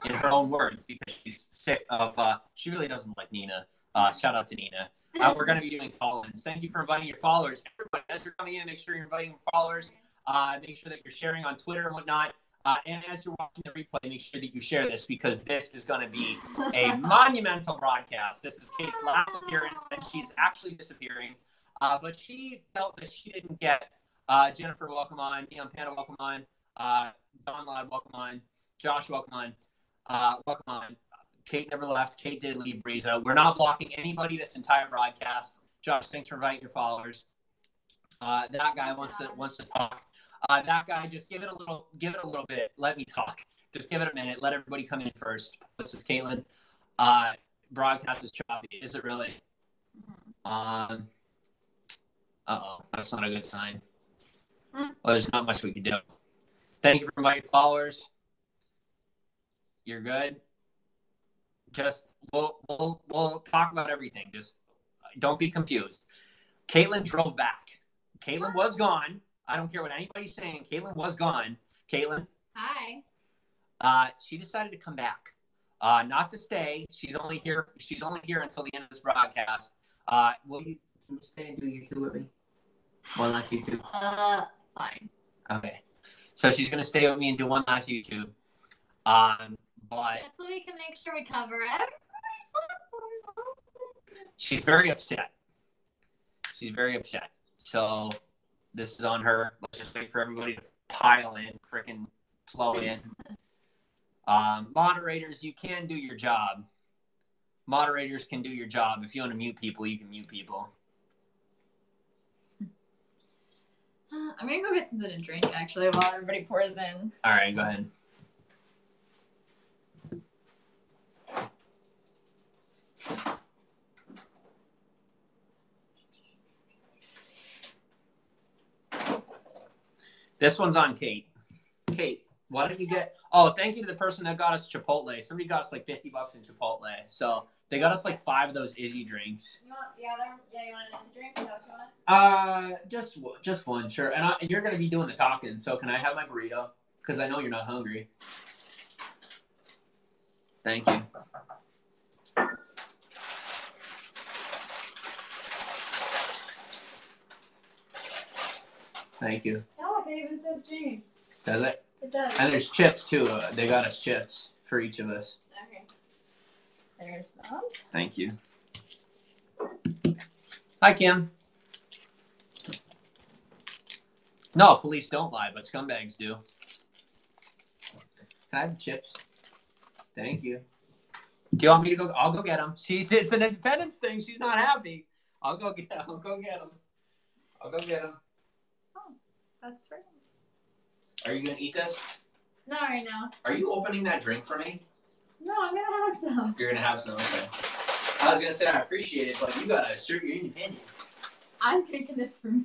in her own words, because she's sick of, she really doesn't like Nina. Shout out to Nina. We're going to be doing call-ins. Thank you for inviting your followers. Everybody, as you're coming in, make sure you're inviting your followers. Make sure that you're sharing on Twitter and whatnot. And as you're watching the replay, make sure that you share this, because this is going to be a monumental broadcast. This is Kate's last appearance, and she's actually disappearing. But she felt that she didn't get Jennifer, welcome on. Neon Panda, welcome on. Don Ladd, welcome on. Josh, welcome on. Welcome on. Kate never left. Kate did leave Breeza. We're not blocking anybody this entire broadcast. Josh, thanks for inviting your followers. That guy wants to talk. That guy, just give it a little bit. Let me talk. Just give it a minute. Let everybody come in first. This is Caitlin. Broadcast is choppy. Is it really? Uh-oh. That's not a good sign. Well, there's not much we can do. Thank you for inviting followers. You're good. Just we'll talk about everything. Just don't be confused. Caitlin drove back. Caitlin was gone. I don't care what anybody's saying. Caitlin was gone. Caitlin. Hi. She decided to come back. Not to stay. She's only here until the end of this broadcast. Will you stay and do YouTube with me? One last YouTube. Fine. Okay. So she's gonna stay with me and do one last YouTube. But just so we can make sure we cover everything. She's very upset. So this is on her. Let's just wait for everybody to pile in, freaking flow in. Moderators, you can do your job. Moderators can do your job. If you want to mute people, you can mute people. I'm going to go get something to drink, actually, while everybody pours in. All right, go ahead. This one's on Kate. Kate, why don't you get... Oh, thank you to the person that got us Chipotle. Somebody got us like $50 in Chipotle. So they got us like 5 of those Izzy drinks. You want the other? Yeah, you want an Izzy drink? Is that what you want? Just one, sure. And you're going to be doing the talking, so can I have my burrito? Because I know you're not hungry. Thank you. Thank you. No, it even says James. Does it? It does. And there's chips, too. They got us chips for each of us. Okay. There's that. Thank you. Hi, Kim. No, police don't lie, but scumbags do. Can I have the chips? Thank you. Do you want me to go? I'll go get them. It's an independence thing. She's not happy. I'll go get them. Oh, that's right. Are you going to eat this? Not right now. Are you opening that drink for me? No, I'm going to have some. You're going to have some, okay. I was going to say I appreciate it, but you got to assert your independence. I'm drinking this for me.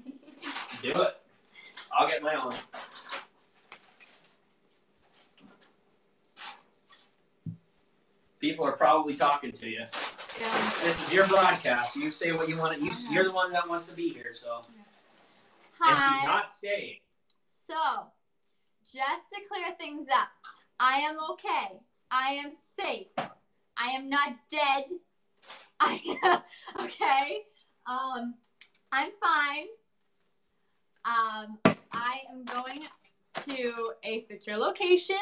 Do it. I'll get my own. People are probably talking to you. Yeah. This is your broadcast. You say what you want to. You're the one that wants to be here, so. Hi. And she's not staying. So, just to clear things up, I am okay. I am safe. I am not dead. Okay. I'm fine. I am going to a secure location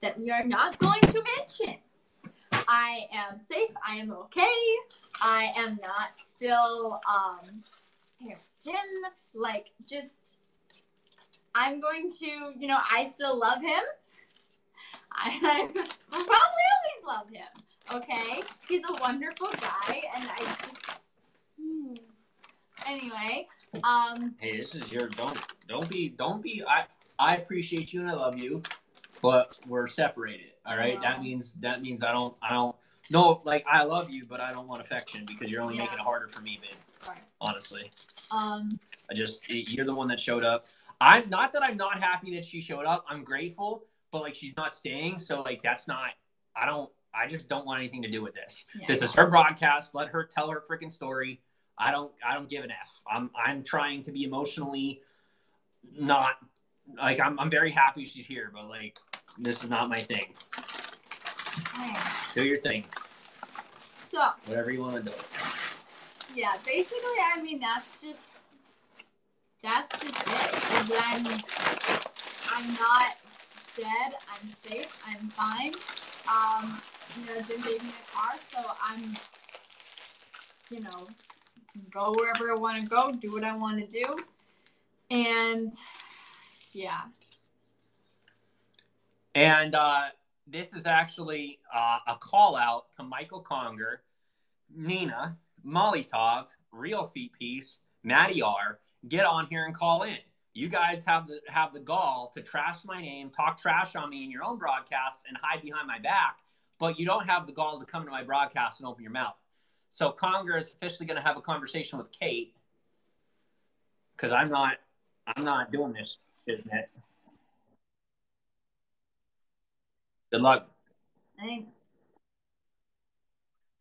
that we are not going to mention. I am safe. I am okay. I am not still, here, Jim, like, just, I'm going to, I still love him. I will probably always love him, okay? He's a wonderful guy, and I just, anyway, Hey, this is your, don't be, I appreciate you and I love you, but we're separated. All right. That means I don't no, like I love you, but I don't want affection because you're only making it harder for me, babe. Sorry. Honestly. You're the one that showed up. I'm not happy that she showed up. I'm grateful, but like she's not staying. So like that's not, I just don't want anything to do with this. Yeah, this is her broadcast. Let her tell her freaking story. I don't give an F. I'm trying to be emotionally not like I'm very happy she's here, but like this is not my thing. Do your thing. So. Whatever you want to do. Yeah, basically, I mean, that's just it. Is that I'm not dead. I'm safe. I'm fine. Jim gave me a car, so I'm, go wherever I want to go, do what I want to do, and yeah. And this is actually a call out to Michael Conger, Nina, Molly Tov, Real Feet Piece, Maddie R. Get on here and call in. You guys have the gall to trash my name, talk trash on me in your own broadcasts, and hide behind my back, but you don't have the gall to come to my broadcast and open your mouth. So Conger is officially going to have a conversation with Kate, because I'm not doing this, isn't it? Good luck. Thanks.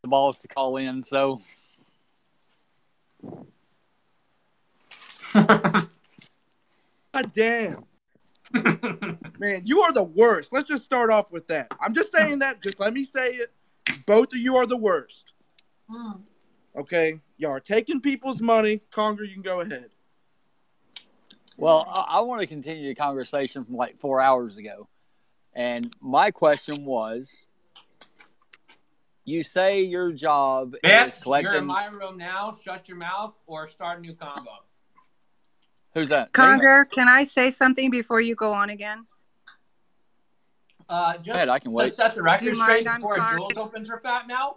The balls to call in, so. God damn. Man, you are the worst. Let's just start off with that. I'm just saying that. Just let me say it. Both of you are the worst. Okay? Y'all are taking people's money. Conger, you can go ahead. Well, I want to continue the conversation from like 4 hours ago. And my question was, you say your job is collecting... You're in my room now. Shut your mouth or start a new combo. Who's that? Conger, can I say something before you go on again? Just ahead, I can wait. To set the record straight mind? before Jules opens her fat mouth.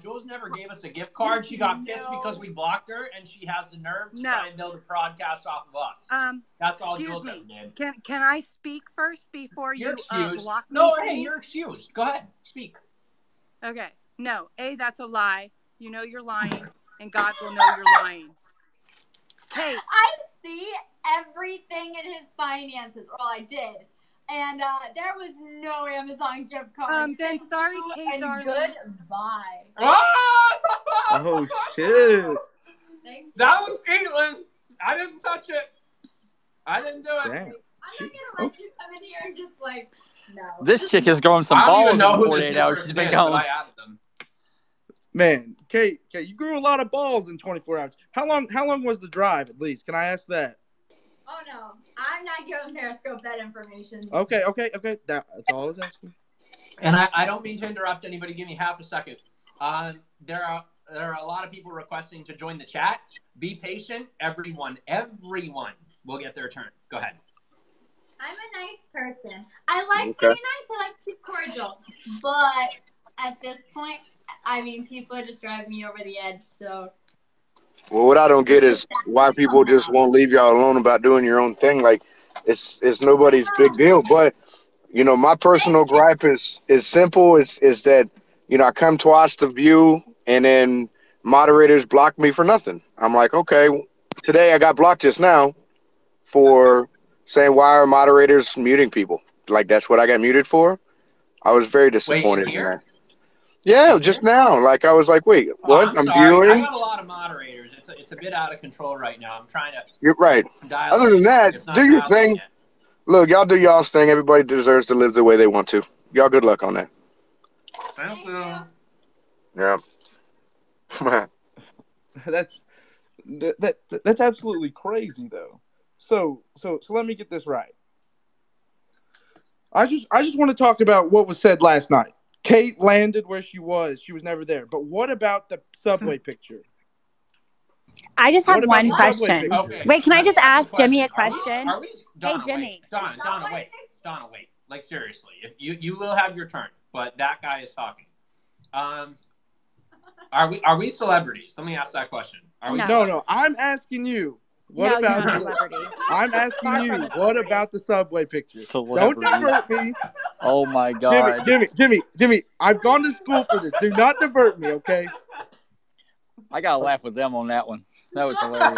Jules never gave us a gift card. She got pissed because we blocked her, and she has the nerve to try and build a broadcast off of us. That's all Jules ever did. Can I speak first before you block me? No, hey, you're excused. Go ahead, speak. Okay. No, that's a lie. You know you're lying, and God will know you're lying. Kate. I see everything in his finances. Well, I did. And there was no Amazon gift card. Then sorry, Kate, darling. Goodbye. Oh, shit. That was Caitlin. I didn't touch it. I didn't do it. Damn. I'm not going to let you come in here and just no. This chick is growing some balls in the 48 hours she's been gone. I added them. Man, Kate, you grew a lot of balls in 24 hours. How long was the drive, at least? Can I ask that? Oh, no. I'm not giving Periscope that information. Okay. That's all I was asking. And I don't mean to interrupt anybody. Give me half a second. There are a lot of people requesting to join the chat. Be patient. Everyone will get their turn. Go ahead. I'm a nice person. I like to be nice. I like to be cordial. But at this point, I mean, people are just driving me over the edge, so... Well, what I don't get is why people just won't leave y'all alone about doing your own thing. Like, it's nobody's big deal. But, my personal gripe is simple. Is that, I come to watch the view, and then moderators block me for nothing. I'm like, okay, today I got blocked just now for saying, why are moderators muting people? Like, that's what I got muted for? I was very disappointed in that. Yeah, just now. Like, I was like, wait, what? I'm viewing. I got a lot of moderators. It's a bit out of control right now. I'm trying to. You're right. Other than that, do your thing. Yet. Look, y'all do y'all's thing. Everybody deserves to live the way they want to. Y'all good luck on that. Thank you. Yeah. That's absolutely crazy, though. So let me get this right. I just want to talk about what was said last night. Kate landed where she was. She was never there. But what about the subway picture? I just have one question. Okay. Wait, can I just ask Jimmy a question? Donna, hey, Jimmy. Wait. Donna, wait. Like, seriously. If you will have your turn, but that guy is talking. Are we celebrities? Let me ask that question. No. I'm asking you. What about you're celebrity. I'm asking you. What about the subway picture? Celebrity. Don't divert me. Oh my God. Jimmy. I've gone to school for this. Do not divert me, okay? I gotta laugh with them on that one. That was hilarious.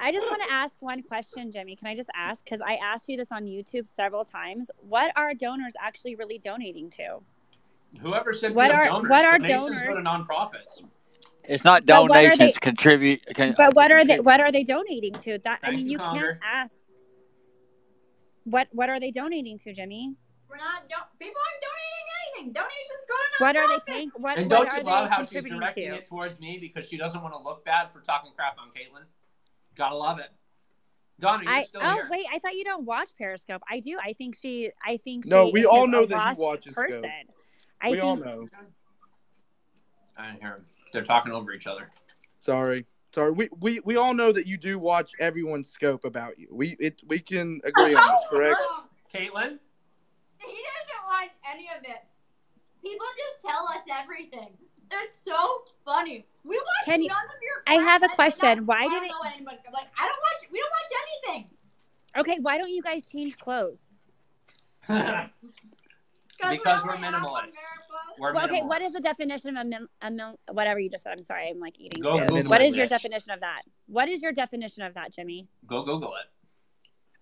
I just want to ask one question, Jimmy. Can I just ask? Because I asked you this on YouTube several times. What are donors actually really donating to? Whoever said what are donations donors? Go to nonprofits. It's not donations. Contribute. But what are they? What are they donating to? That I mean, you can't ask. What are they donating to, Jimmy? People aren't donating anything. Donations go to What are they nonprofits. paying? And What don't are you love they how she's contributing directing to? it towards me because she doesn't want to look bad for talking crap on Caitlyn? Gotta love it. Donna, you're still here. Wait, I thought you don't watch Periscope. I do. I think she No, we all is know a that he lost watches person. Scope. I We think all know. I didn't hear them. They're talking over each other. Sorry. We all know that you do watch everyone's Scope about you. We can agree on this, correct? Caitlyn? He doesn't watch any of it. People just tell us everything. It's so funny. We watch none of your. I have a question. I don't know what anybody's like. We don't watch anything. Okay, why don't you guys change clothes? Because we're minimalists. Okay, what is the definition of whatever you just said? I'm sorry, I'm like eating Go food. Google What it, is your bitch. definition of that? What is your definition of that, Jimmy? Go Google it.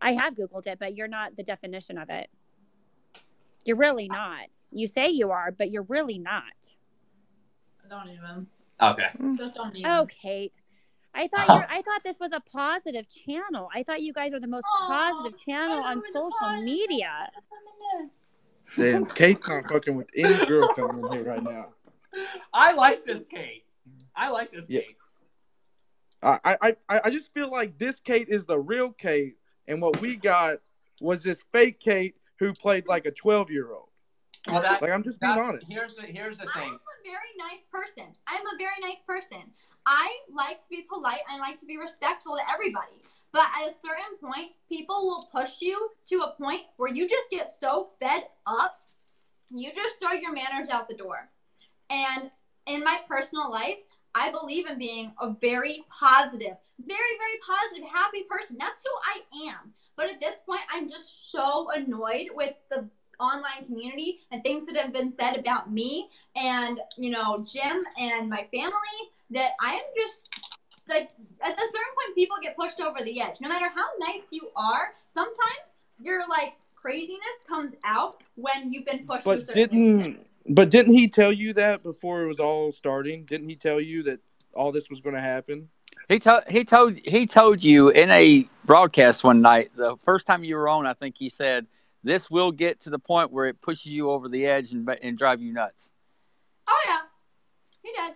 I have Googled it, but you're not the definition of it. You're really not. You say you are, but you're really not. Don't even. Okay. Just don't even. Oh, Kate. I thought this was a positive channel. I thought you guys are the most positive channel on social media. Damn, Kate's not fucking with any girl coming in here right now. I like this Kate. Kate. I just feel like this Kate is the real Kate, and what we got was this fake Kate who played like a 12-year-old. Well, I'm just being honest. Here's the thing. I'm a very nice person. I like to be polite. I like to be respectful to everybody. But at a certain point, people will push you to a point where you just get so fed up, you just throw your manners out the door. And in my personal life, I believe in being a very positive, very, very positive, happy person. That's who I am. But at this point, I'm just so annoyed with the online community and things that have been said about me and, Jim and my family that I am just, like, at a certain point, people get pushed over the edge. No matter how nice you are, sometimes your, craziness comes out when you've been pushed to a certain extent. But didn't he tell you that before it was all starting? Didn't he tell you that all this was going to happen? He told you in a broadcast one night, the first time you were on, I think he said, this will get to the point where it pushes you over the edge and drive you nuts. Oh, yeah. He did.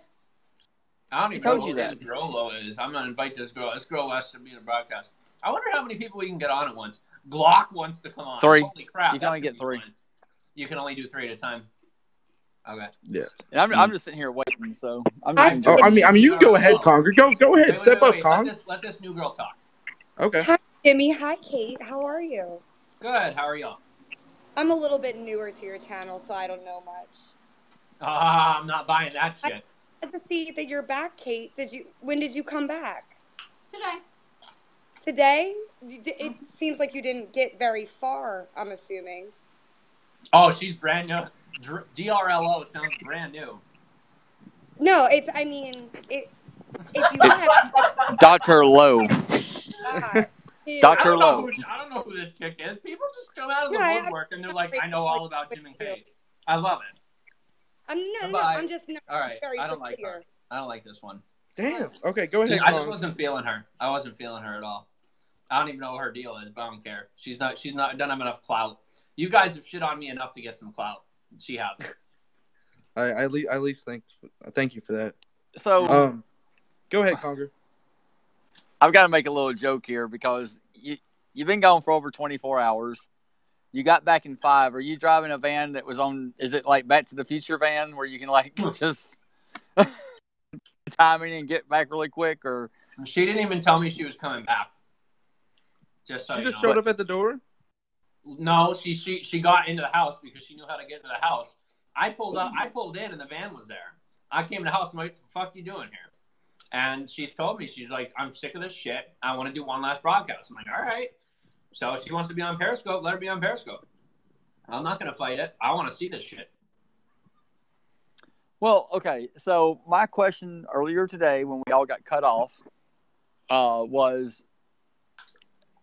I don't even know who this Rolo is. I'm going to invite this girl. This girl wants to be in a broadcast. I wonder how many people we can get on at once. Glock wants to come on. 3. Holy crap. You can only get 3. You can only do 3 at a time. Okay. Yeah. And I'm just sitting here waiting, so I'm just you can go ahead, Conger. Go ahead. Step up, Conger. Let this new girl talk. Okay. Hi, Jimmy. Hi, Kate. How are you? Good. How are y'all? I'm a little bit newer to your channel, so I don't know much. I'm not buying that shit. I had to see that you're back, Kate. When did you come back? Today? It seems like you didn't get very far, I'm assuming. Oh, she's brand new. DRLO sounds brand new. No, if you have... Dr. Lowe. Dr. Lowe. I don't know who this chick is. People just come out of the woodwork and they're like, I know all about Jim and Kate. I love it. I'm just not all right. very I don't familiar. like her. I don't like this one. Damn. Okay, go ahead. I just wasn't feeling her. I wasn't feeling her at all. I don't even know what her deal is, but I don't care. She's not doesn't have enough clout. You guys have shit on me enough to get some clout. She hasn't. I at least thank you for that. So go ahead, Conger. I've got to make a little joke here because you've been gone for over 24 hours. You got back in 5. Are you driving a van that was on? Is it like Back to the Future van where you can just timing and get back really quick? Or she didn't even tell me she was coming back. She just showed up at the door. No, she got into the house because she knew how to get into the house. I pulled in and the van was there. I came to the house and I'm like, what the fuck you doing here? And she's told me, she's like, I'm sick of this shit. I want to do one last broadcast. I'm like, all right. So if she wants to be on Periscope, let her be on Periscope. I'm not going to fight it. I want to see this shit. Well, okay. So my question earlier today when we all got cut off was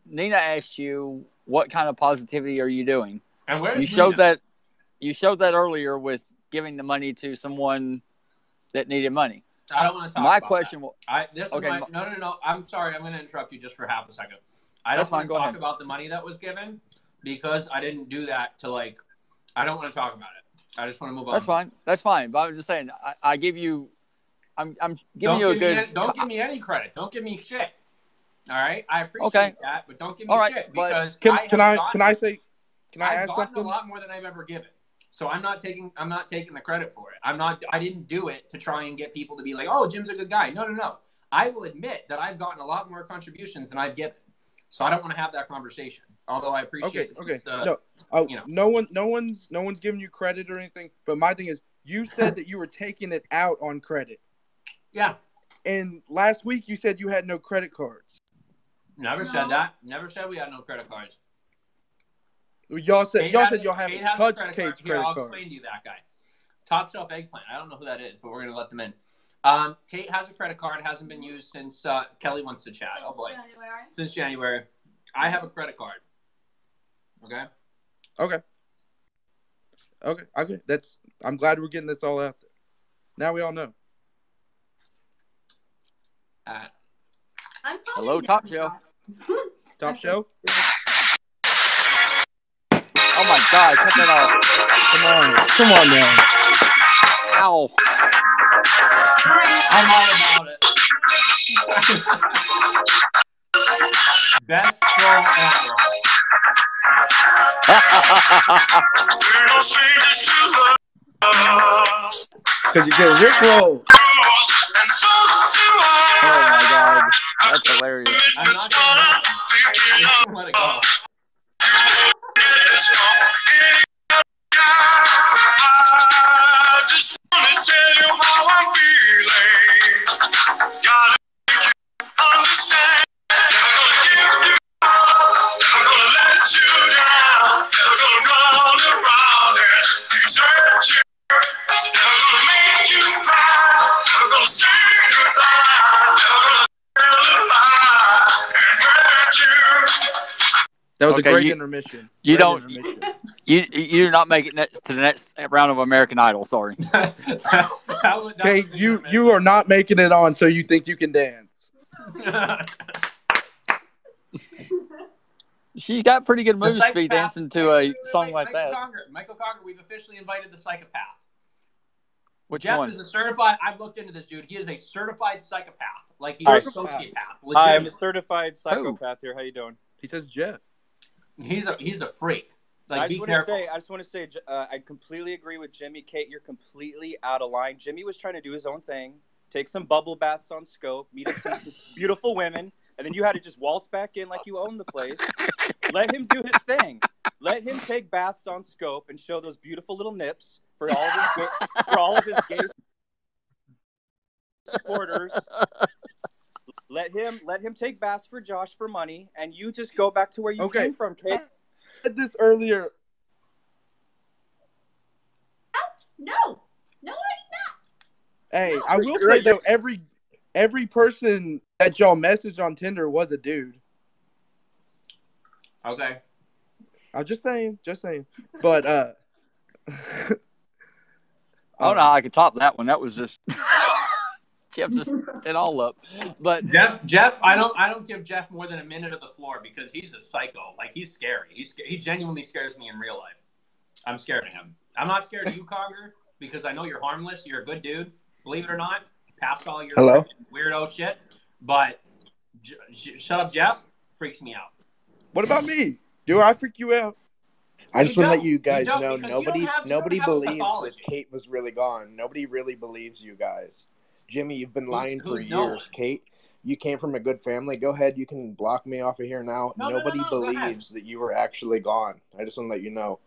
Nina asked you, what kind of positivity are you doing? And where's you showed that earlier with giving the money to someone that needed money. I don't want to talk my about question. that. No. I'm sorry. I'm going to interrupt you just for half a second. I don't want to talk about the money that was given because I didn't do that to I don't want to talk about it. I just want to move on. That's fine. That's fine. But I'm just saying, I give you, I'm giving you a good. Don't give me any credit. Don't give me shit. All right, I appreciate that, but don't give me shit because can I ask gotten something? A lot more than I've ever given. So I'm not taking the credit for it. I didn't do it to try and get people to be like, oh, Jim's a good guy. No. I will admit that I've gotten a lot more contributions than I've given. So I don't want to have that conversation. Although I appreciate no one's giving you credit or anything. But my thing is, you said that you were taking it out on credit. Yeah. And last week you said you had no credit cards. Never said that. Never said we had no credit cards. Y'all said y'all haven't touched Kate's credit I'll card. explain to you that guy. Top Shelf Eggplant. I don't know who that is, but we're gonna let them in. Kate has a credit card. Hasn't been used since Kelly wants to chat. Oh boy, since January. I have a credit card. Okay. I'm glad we're getting this all out there. Now we all know. Hello, Top Shelf. Top Shelf. Oh my God! Cut that off. Come on now. Ow! I'm all about it. Best troll ever. Because you get Rickroll. Oh my God, that's hilarious. I'm not saying that. Just let it go. I just want to tell you how I'm feeling. Gotta make you understand. Never gonna give you up. Never gonna let you down. Never gonna run around and desert you. Never gonna make you cry. Never gonna say goodbye. Never gonna tell a lie and hurt you. That was a great intermission. You do not make it to the next round of American Idol. Sorry. Okay, you are not making it on, so you think you can dance. She got pretty good moves to be dancing to a song like that. Michael Conger, we've officially invited the psychopath. Which Jeff one? is a certified. I've looked into this dude. He is a certified psychopath. Like he's a sociopath. Hi, I'm a certified psychopath here. How you doing? He says Jeff. He's a freak. Like, I just want to say, I completely agree with Jimmy. Kate, you're completely out of line. Jimmy was trying to do his own thing, take some bubble baths on Scope, meet up some beautiful women, and then you had to just waltz back in like you own the place. Let him do his thing. Let him take baths on Scope and show those beautiful little nips for all of his gay supporters. Let him take baths for Josh for money, and you just go back to where you came from, Kate. I said this earlier. No, I'm not. Hey, I will say though, every person that y'all messaged on Tinder was a dude. Okay. I'm just saying. But I don't know how I could top that one. That was just Jeff just it all up. But Jeff, I don't give Jeff more than a minute of the floor because he's a psycho. Like he's scary. He genuinely scares me in real life. I'm scared of him. I'm not scared of you, Conger, because I know you're harmless. You're a good dude. Believe it or not, past all your weirdo shit. But shut up, Jeff. Freaks me out. What about me? Do I freak you out? I just want to let you guys know nobody believes that Kate was really gone. Nobody really believes you guys. Jimmy, you've been lying for years. Kate, you came from a good family. Go ahead. You can block me off of here now. Nobody believes that you were actually gone. I just want to let you know.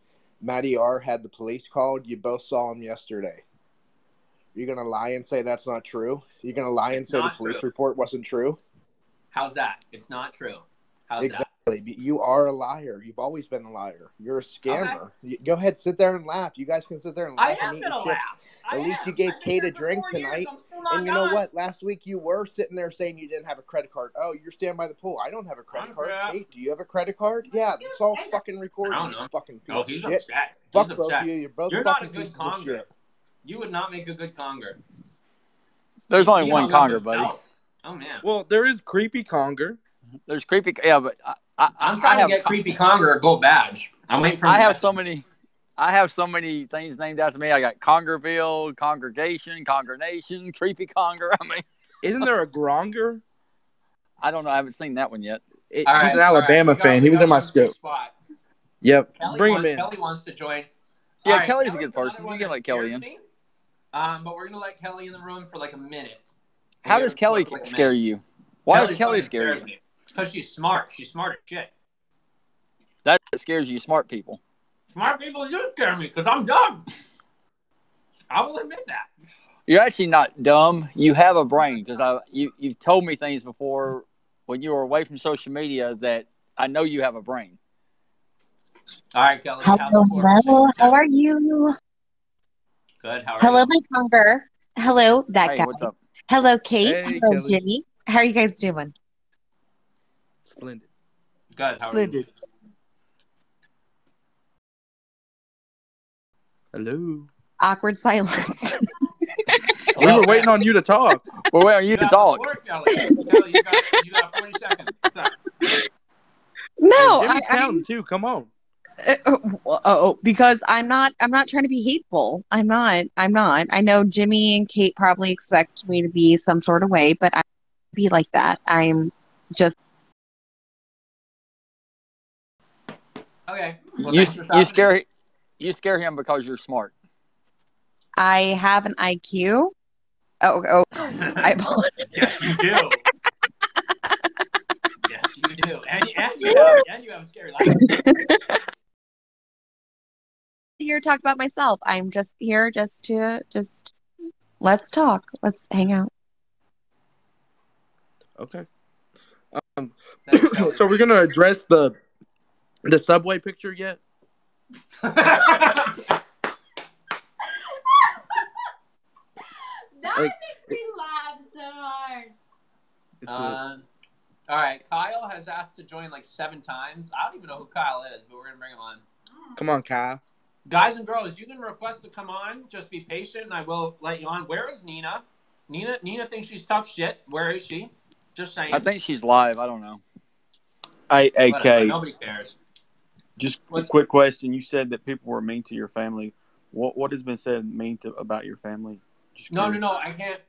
Matty R. had the police called. You both saw him yesterday. You're going to lie and say that's not true? You're going to lie and say the police report wasn't true? How's that? It's not true. How's that? You are a liar. You've always been a liar. You're a scammer. Okay. Go ahead, sit there and laugh. You guys can sit there and laugh and eat chips. At least you gave Kate a drink tonight. And you know what? Last week you were sitting there saying you didn't have a credit card. Oh, you're standing by the pool. I don't have a credit card. Kate, do you have a credit card? Yeah, it's all fucking recorded. I don't know. Fucking piece of shit. Upset. Fuck both of you. You're both not a good pieces Conger. of shit. You would not make a good Conger. There's only one Conger, buddy. Oh man. Well, there is creepy Conger. There's creepy, yeah, but I'm trying to get creepy Conger a gold badge. I'm waiting for. I have so many I have so many things named after me. I got Congerville, Congregation, Congregation, Creepy Conger. I mean, Isn't there a Gronger? I don't know. I haven't seen that one yet. He's an Alabama fan. He was in my scope. Yep. Bring him in. Kelly wants to join. Yeah, right, Kelly's a good person. You can let Kelly in. But we're going to let Kelly in the room for like a minute. How does Kelly scare you? Why does Kelly scare you? Because she's smart. She's smart as shit. That scares you, smart people. Smart people do scare me because I'm dumb. I will admit that. You're actually not dumb. You have a brain because you've told me things before when you were away from social media that I know you have a brain. All right, Kelly. Hello. How are you? Good. How are Hello, you? my Conger. Hello, that guy. What's up? Hello, Kate. Hey, Hello, Kelly. Jimmy. How are you guys doing? Splendid. Good. How are you? Hello. Awkward silence. We were waiting on you to talk. We're waiting on you to talk. Kelly, you got 40 seconds. No, Jimmy's counting too. Come on. Because I'm not trying to be hateful. I'm not. I know Jimmy and Kate probably expect me to be some sort of way, but I don't be like that. I'm just. Okay. Well, you scare him because you're smart. I have an IQ. Oh, I apologize. Yes, you do. Yes, you do. And you have a scary life. Here to talk about myself. I'm just here to let's talk. Let's hang out. Okay. So we're gonna address the subway picture yet? That makes me laugh so hard. All right, Kyle has asked to join like 7 times. I don't even know who Kyle is, but we're gonna bring him on. Come on, Kyle. Guys and girls, you can request to come on. Just be patient, and I will let you on. Where is Nina? Nina thinks she's tough shit. Where is she? Just saying. I think she's live. I don't know. Hey, Kate. Nobody cares. Just a quick question. You said that people were mean to your family. What has been said mean about your family? No. I can't.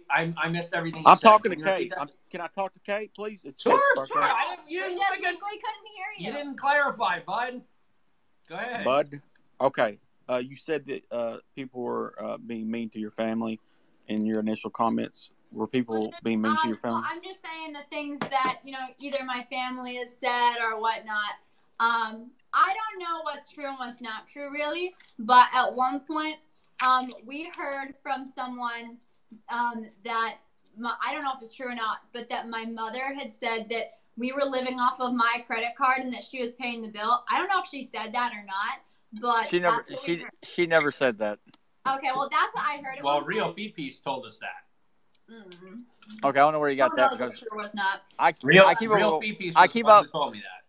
I missed everything. I'm talking to Kate. Can I talk to Kate, please? It's sure. We couldn't hear you. You didn't clarify, bud. Go ahead. Bud? Okay. You said that people were being mean to your family in your initial comments. Were people being mean to your family? Well, I'm just saying the things that, either my family has said or whatnot. I don't know what's true and what's not true, really. But at one point, we heard from someone that, I don't know if it's true or not, but that my mother had said that we were living off of my credit card and that she was paying the bill. I don't know if she said that or not, but she never said that. Okay, well, that's what I heard. Well, Real Feet Piece told us that. Okay, I don't know where you got that because sure was not. Real Feet Piece told me that.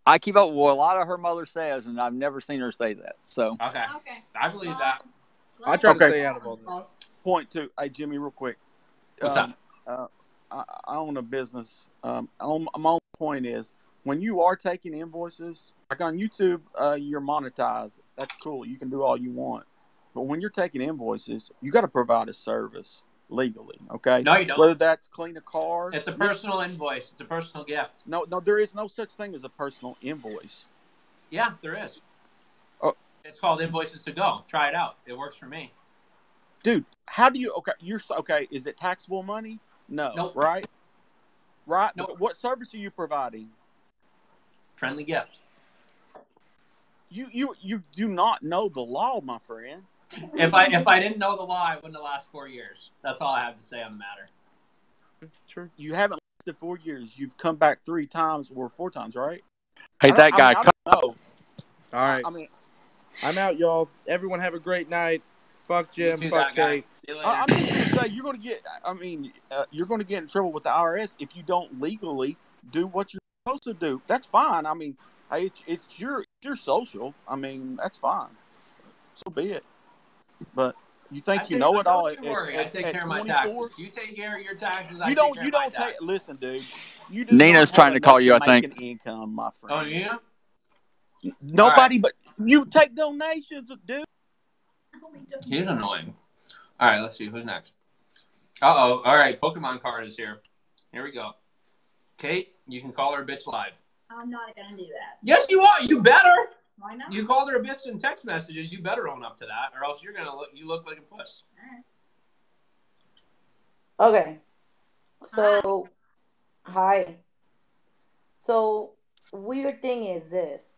I keep up with what a lot of her mother says, and I've never seen her say that. So okay. I believe that. I try to stay out of all that. Point 2. Hey, Jimmy, real quick. What's up? I own a business. My own point is, when you are taking invoices, like on YouTube, you're monetized. That's cool. You can do all you want. But when you're taking invoices, you got to provide a service legally, okay? No, you don't. Whether that's clean a car. It's a personal invoice. It's a personal gift. No, there is no such thing as a personal invoice. Yeah, there is. Oh. It's called Invoices to Go. Try it out. It works for me. Dude, how do you, okay, is it taxable money? No. Nope. Right? Nope. What service are you providing? Friendly gift. You do not know the law, my friend. If I didn't know the law, I wouldn't have lasted 4 years. That's all I have to say on the matter. True. You haven't lasted 4 years. You've come back 3 times or 4 times, right? Hey, that guy. I don't know. All right. I mean, I'm out, y'all. Everyone have a great night. Fuck Jim. Fuck Kate. I'm just going to say, you're going to get in trouble with the IRS if you don't legally do what you're supposed to do. That's fine. I mean, hey, it's your social. I mean, that's fine. So be it. But you think you know it all? Don't you worry. I take care of my taxes. You take care of your taxes. You don't take. Listen, dude. Nina's trying to call you, I think. Income, my friend. Oh, yeah. Nobody, but You take donations, dude. He's annoying. All right, let's see who's next. Uh-oh. All right, Pokemon card is here. Here we go. Kate, you can call her a bitch live. I'm not gonna do that. Yes, you are. You better. Why not? You called her a bitch in text messages. You better own up to that, or else you're gonna look like a puss. All right. Okay. So, hi. So, weird thing is this.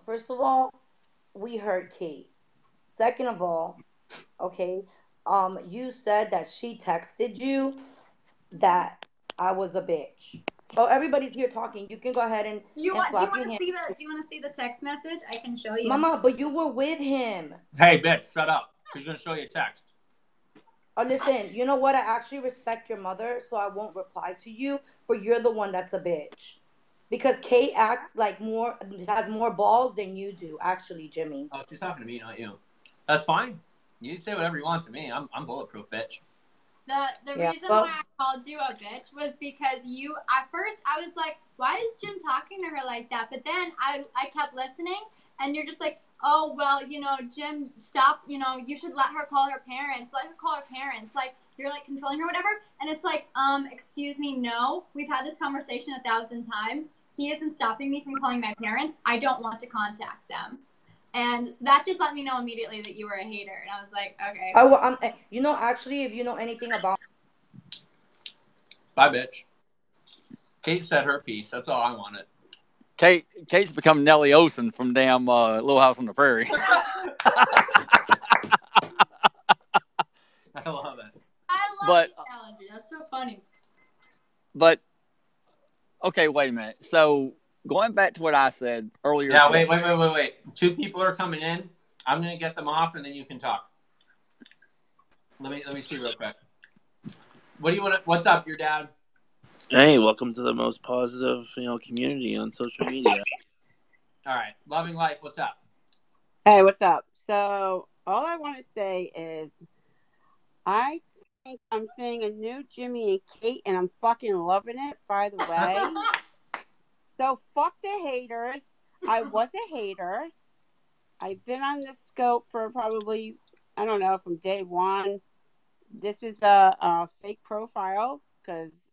First of all, we heard Kate. Second of all, okay, you said that she texted you that I was a bitch. Oh, everybody's here talking. You can go ahead and Do you flap want your to hand. see the? Do you want to see the text message? I can show you. Mama, but you were with him. Hey, bitch, shut up. He's gonna show you a text. Oh, listen, you know what? I actually respect your mother, so I won't reply to you, but you're the one that's a bitch. Because Kate has more balls than you do, actually, Jimmy. Oh, she's talking to me, not you. That's fine. You say whatever you want to me. I'm bulletproof, bitch. The reason why I called you a bitch was because you, at first, I was like, why is Jim talking to her like that? But then I kept listening, and you're just like, oh, well, Jim, stop, you should let her call her parents. Let her call her parents. Like, you're, like, controlling her or whatever. And it's like, excuse me, no. We've had this conversation 1,000 times. He isn't stopping me from calling my parents. I don't want to contact them. And so that just let me know immediately that you were a hater. And I was like, okay. Actually, if you know anything about... Bye, bitch. Kate said her piece. That's all I wanted. Kate's become Nellie Olson from damn Little House on the Prairie. I love it. I love the analogy. That's so funny. But, okay, wait a minute. So, going back to what I said earlier. Yeah, wait. 2 people are coming in. I'm going to get them off, and then you can talk. Let me see real quick. What do you want? What's up, your dad? Hey, welcome to the most positive, community on social media. All right, Loving Life. What's up? Hey, what's up? So all I want to say is, I think I'm seeing a new Jimmy and Kate, and I'm fucking loving it. By the way, so fuck the haters. I was a hater. I've been on this scope for probably, I don't know, from day one. This is a fake profile because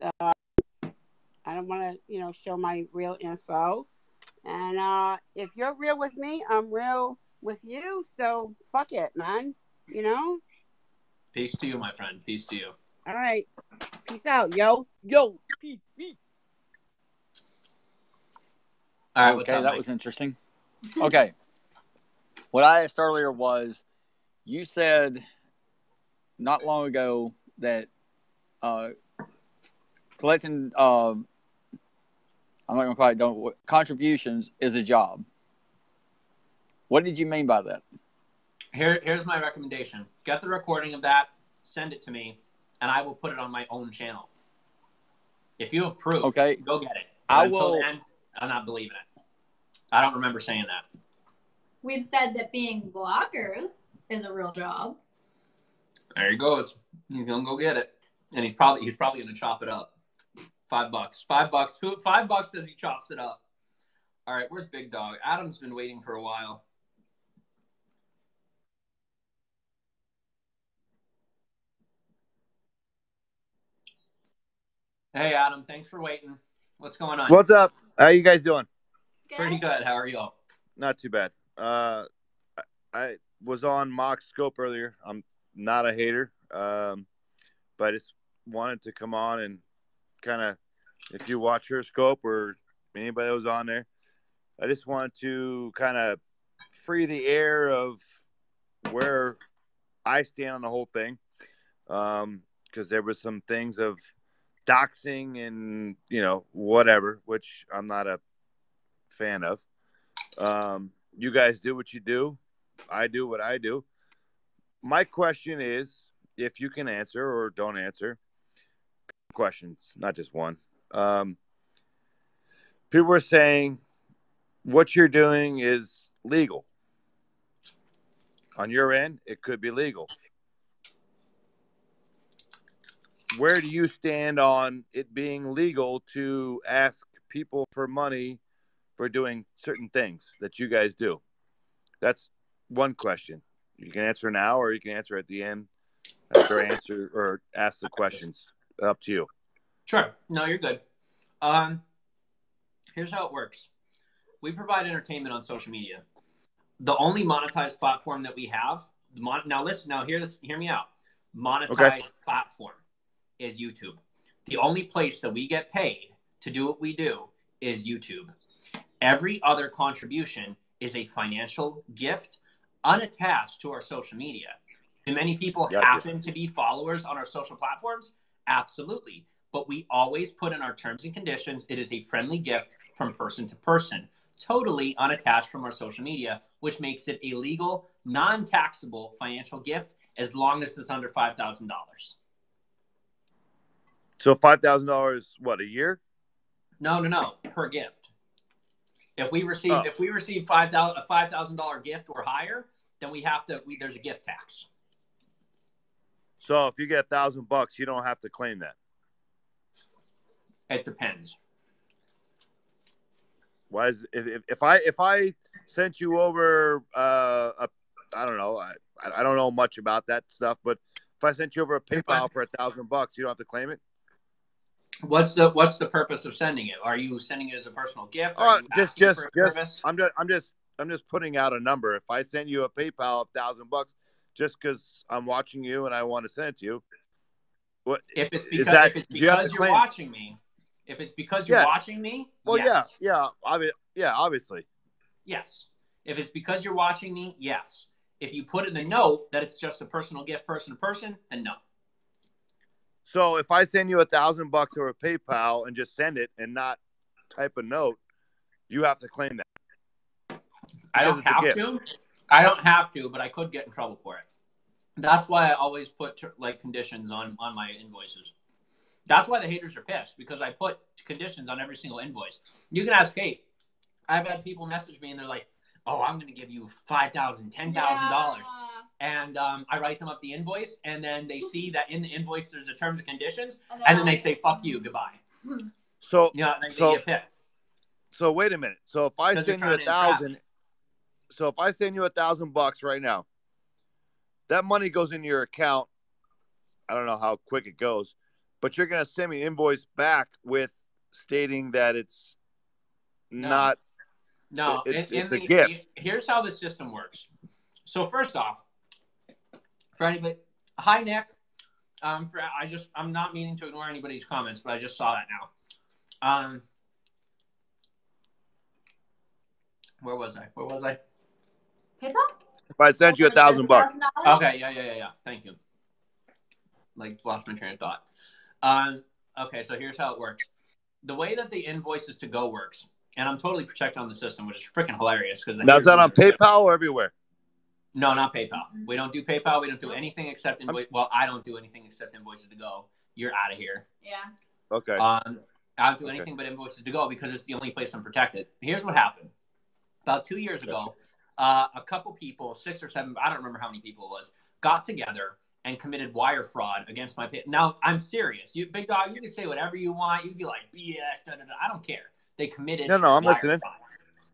I don't want to, show my real info. And if you're real with me, I'm real with you. So fuck it, man. Peace to you, my friend. Peace to you. All right. Peace out, yo. Yo. Peace. All right. What's okay, up, that Mike? was interesting. Okay. What I asked earlier was, you said not long ago that collecting I'm not going to probably don't contributions is a job. What did you mean by that? Here's my recommendation. Get the recording of that, send it to me, and I will put it on my own channel. If you have proof, okay, go get it. But until then, I'm not believing it. I don't remember saying that. We've said that being bloggers is a real job. There he goes. He's gonna go get it, and he's probably gonna chop it up. $5. $5 says he chops it up. All right, where's Big Dog? Adam's been waiting for a while. Hey, Adam, thanks for waiting. What's going on? What's up? How you guys doing? Pretty good. How are you? Not too bad. I was on Mock's Scope earlier. I'm not a hater, but I just wanted to come on and kind of, if you watch her Scope or anybody that was on there, I just wanted to kind of free the air of where I stand on the whole thing, because there was some things of doxing and whatever, which I'm not a fan of. You guys do what you do. I do what I do. My question is, if you can answer or don't answer questions, not just one. People are saying what you're doing is legal. On your end, it could be legal. Where do you stand on it being legal to ask people for money for doing certain things that you guys do? That's one question. You can answer now, or you can answer at the end after I answer or ask the questions. Up to you. Sure. No, you're good. Here's how it works. We provide entertainment on social media. The only monetized platform that we have, now listen, now hear me out. Monetized platform is YouTube. The only place that we get paid to do what we do is YouTube. Every other contribution is a financial gift unattached to our social media. Do many people happen to be followers on our social platforms? Absolutely. But we always put in our terms and conditions, it is a friendly gift from person to person, totally unattached from our social media, which makes it a legal, non-taxable financial gift as long as it's under $5,000. So $5,000, what, a year? No, per gift. If we receive a $5,000 gift or higher, then there's a gift tax. So if you get $1,000, you don't have to claim that. It depends. Why is if I sent you over I don't know, I don't know much about that stuff, but if I sent you over a PayPal for $1,000, you don't have to claim it? What's the purpose of sending it? Are you sending it as a personal gift? Are you asking for a service? I'm just putting out a number. If I send you a PayPal of $1,000 just because I'm watching you and I want to send it to you, what if it's because you're watching me? If it's because you're watching me, well, yes. yeah, obviously. Yes. If it's because you're watching me, yes. If you put in the note that it's just a personal gift, person to person, then no. So if I send you $1,000 over PayPal and just send it and not type a note, you have to claim that. I don't have to. I don't have to, but I could get in trouble for it. That's why I always put conditions on my invoices. That's why the haters are pissed, because I put conditions on every single invoice. You can ask Kate. I've had people message me and they're like, "Oh, I'm going to give you $5,000, $10,000." And I write them up the invoice, and then they see that in the invoice there's a terms and conditions, and then they say, "Fuck you, goodbye." So they get pissed. So wait a minute. So if I send you $1,000, so if I send you $1,000 right now, that money goes into your account. I don't know how quick it goes, but you're going to send me an invoice back with stating that it's not. No, it's a gift. Here's how the system works. So first off, for anybody, hi Nick. I'm not meaning to ignore anybody's comments, but I just saw that now. Where was I? PayPal? If I sent you $1,000. Okay, yeah. Thank you. Lost my train of thought. Okay, so here's how it works. The way that the invoices to go works, and I'm totally protected on the system, which is freaking hilarious because now is that on PayPal or everywhere? No, not PayPal. We don't do PayPal. We don't do anything except invoice. Well, I don't do anything except invoices to go. You're out of here. Yeah. Okay. I don't do anything but invoices to go because it's the only place I'm protected. Here's what happened. About 2 years ago, a couple people, 6 or 7, I don't remember how many people it was, got together and committed wire fraud against my pay. Now, I'm serious. You, Big Dog, you can say whatever you want. You can be like, BS, da-da-da. I don't care. They committed I'm wire listening. fraud.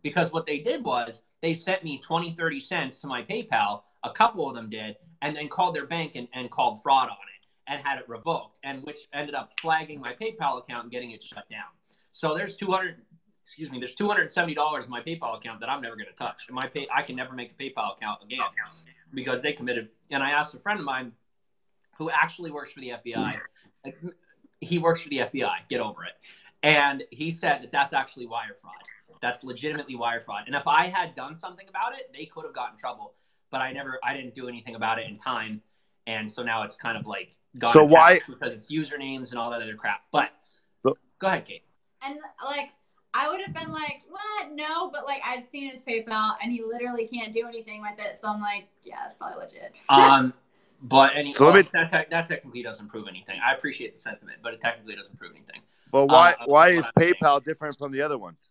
Because what they did was they sent me 20, 30 cents to my PayPal. A couple of them did, and then called their bank and called fraud on it and had it revoked, and which ended up flagging my PayPal account and getting it shut down. So there's $270 in my PayPal account that I'm never going to touch. I can never make a PayPal account again because they committed. And I asked a friend of mine who actually works for the FBI. He works for the FBI. Get over it. And he said that that's actually wire fraud. That's legitimately wire fraud. And if I had done something about it, they could have gotten in trouble. But I didn't do anything about it in time. And so now it's kind of like gone so why because it's usernames and all that other crap. But go ahead, Kate. And I would have been like, what? No, but I've seen his PayPal and he literally can't do anything with it. So I'm like, yeah, it's probably legit. But that technically doesn't prove anything. I appreciate the sentiment, but it technically doesn't prove anything. But why is PayPal different from the other ones?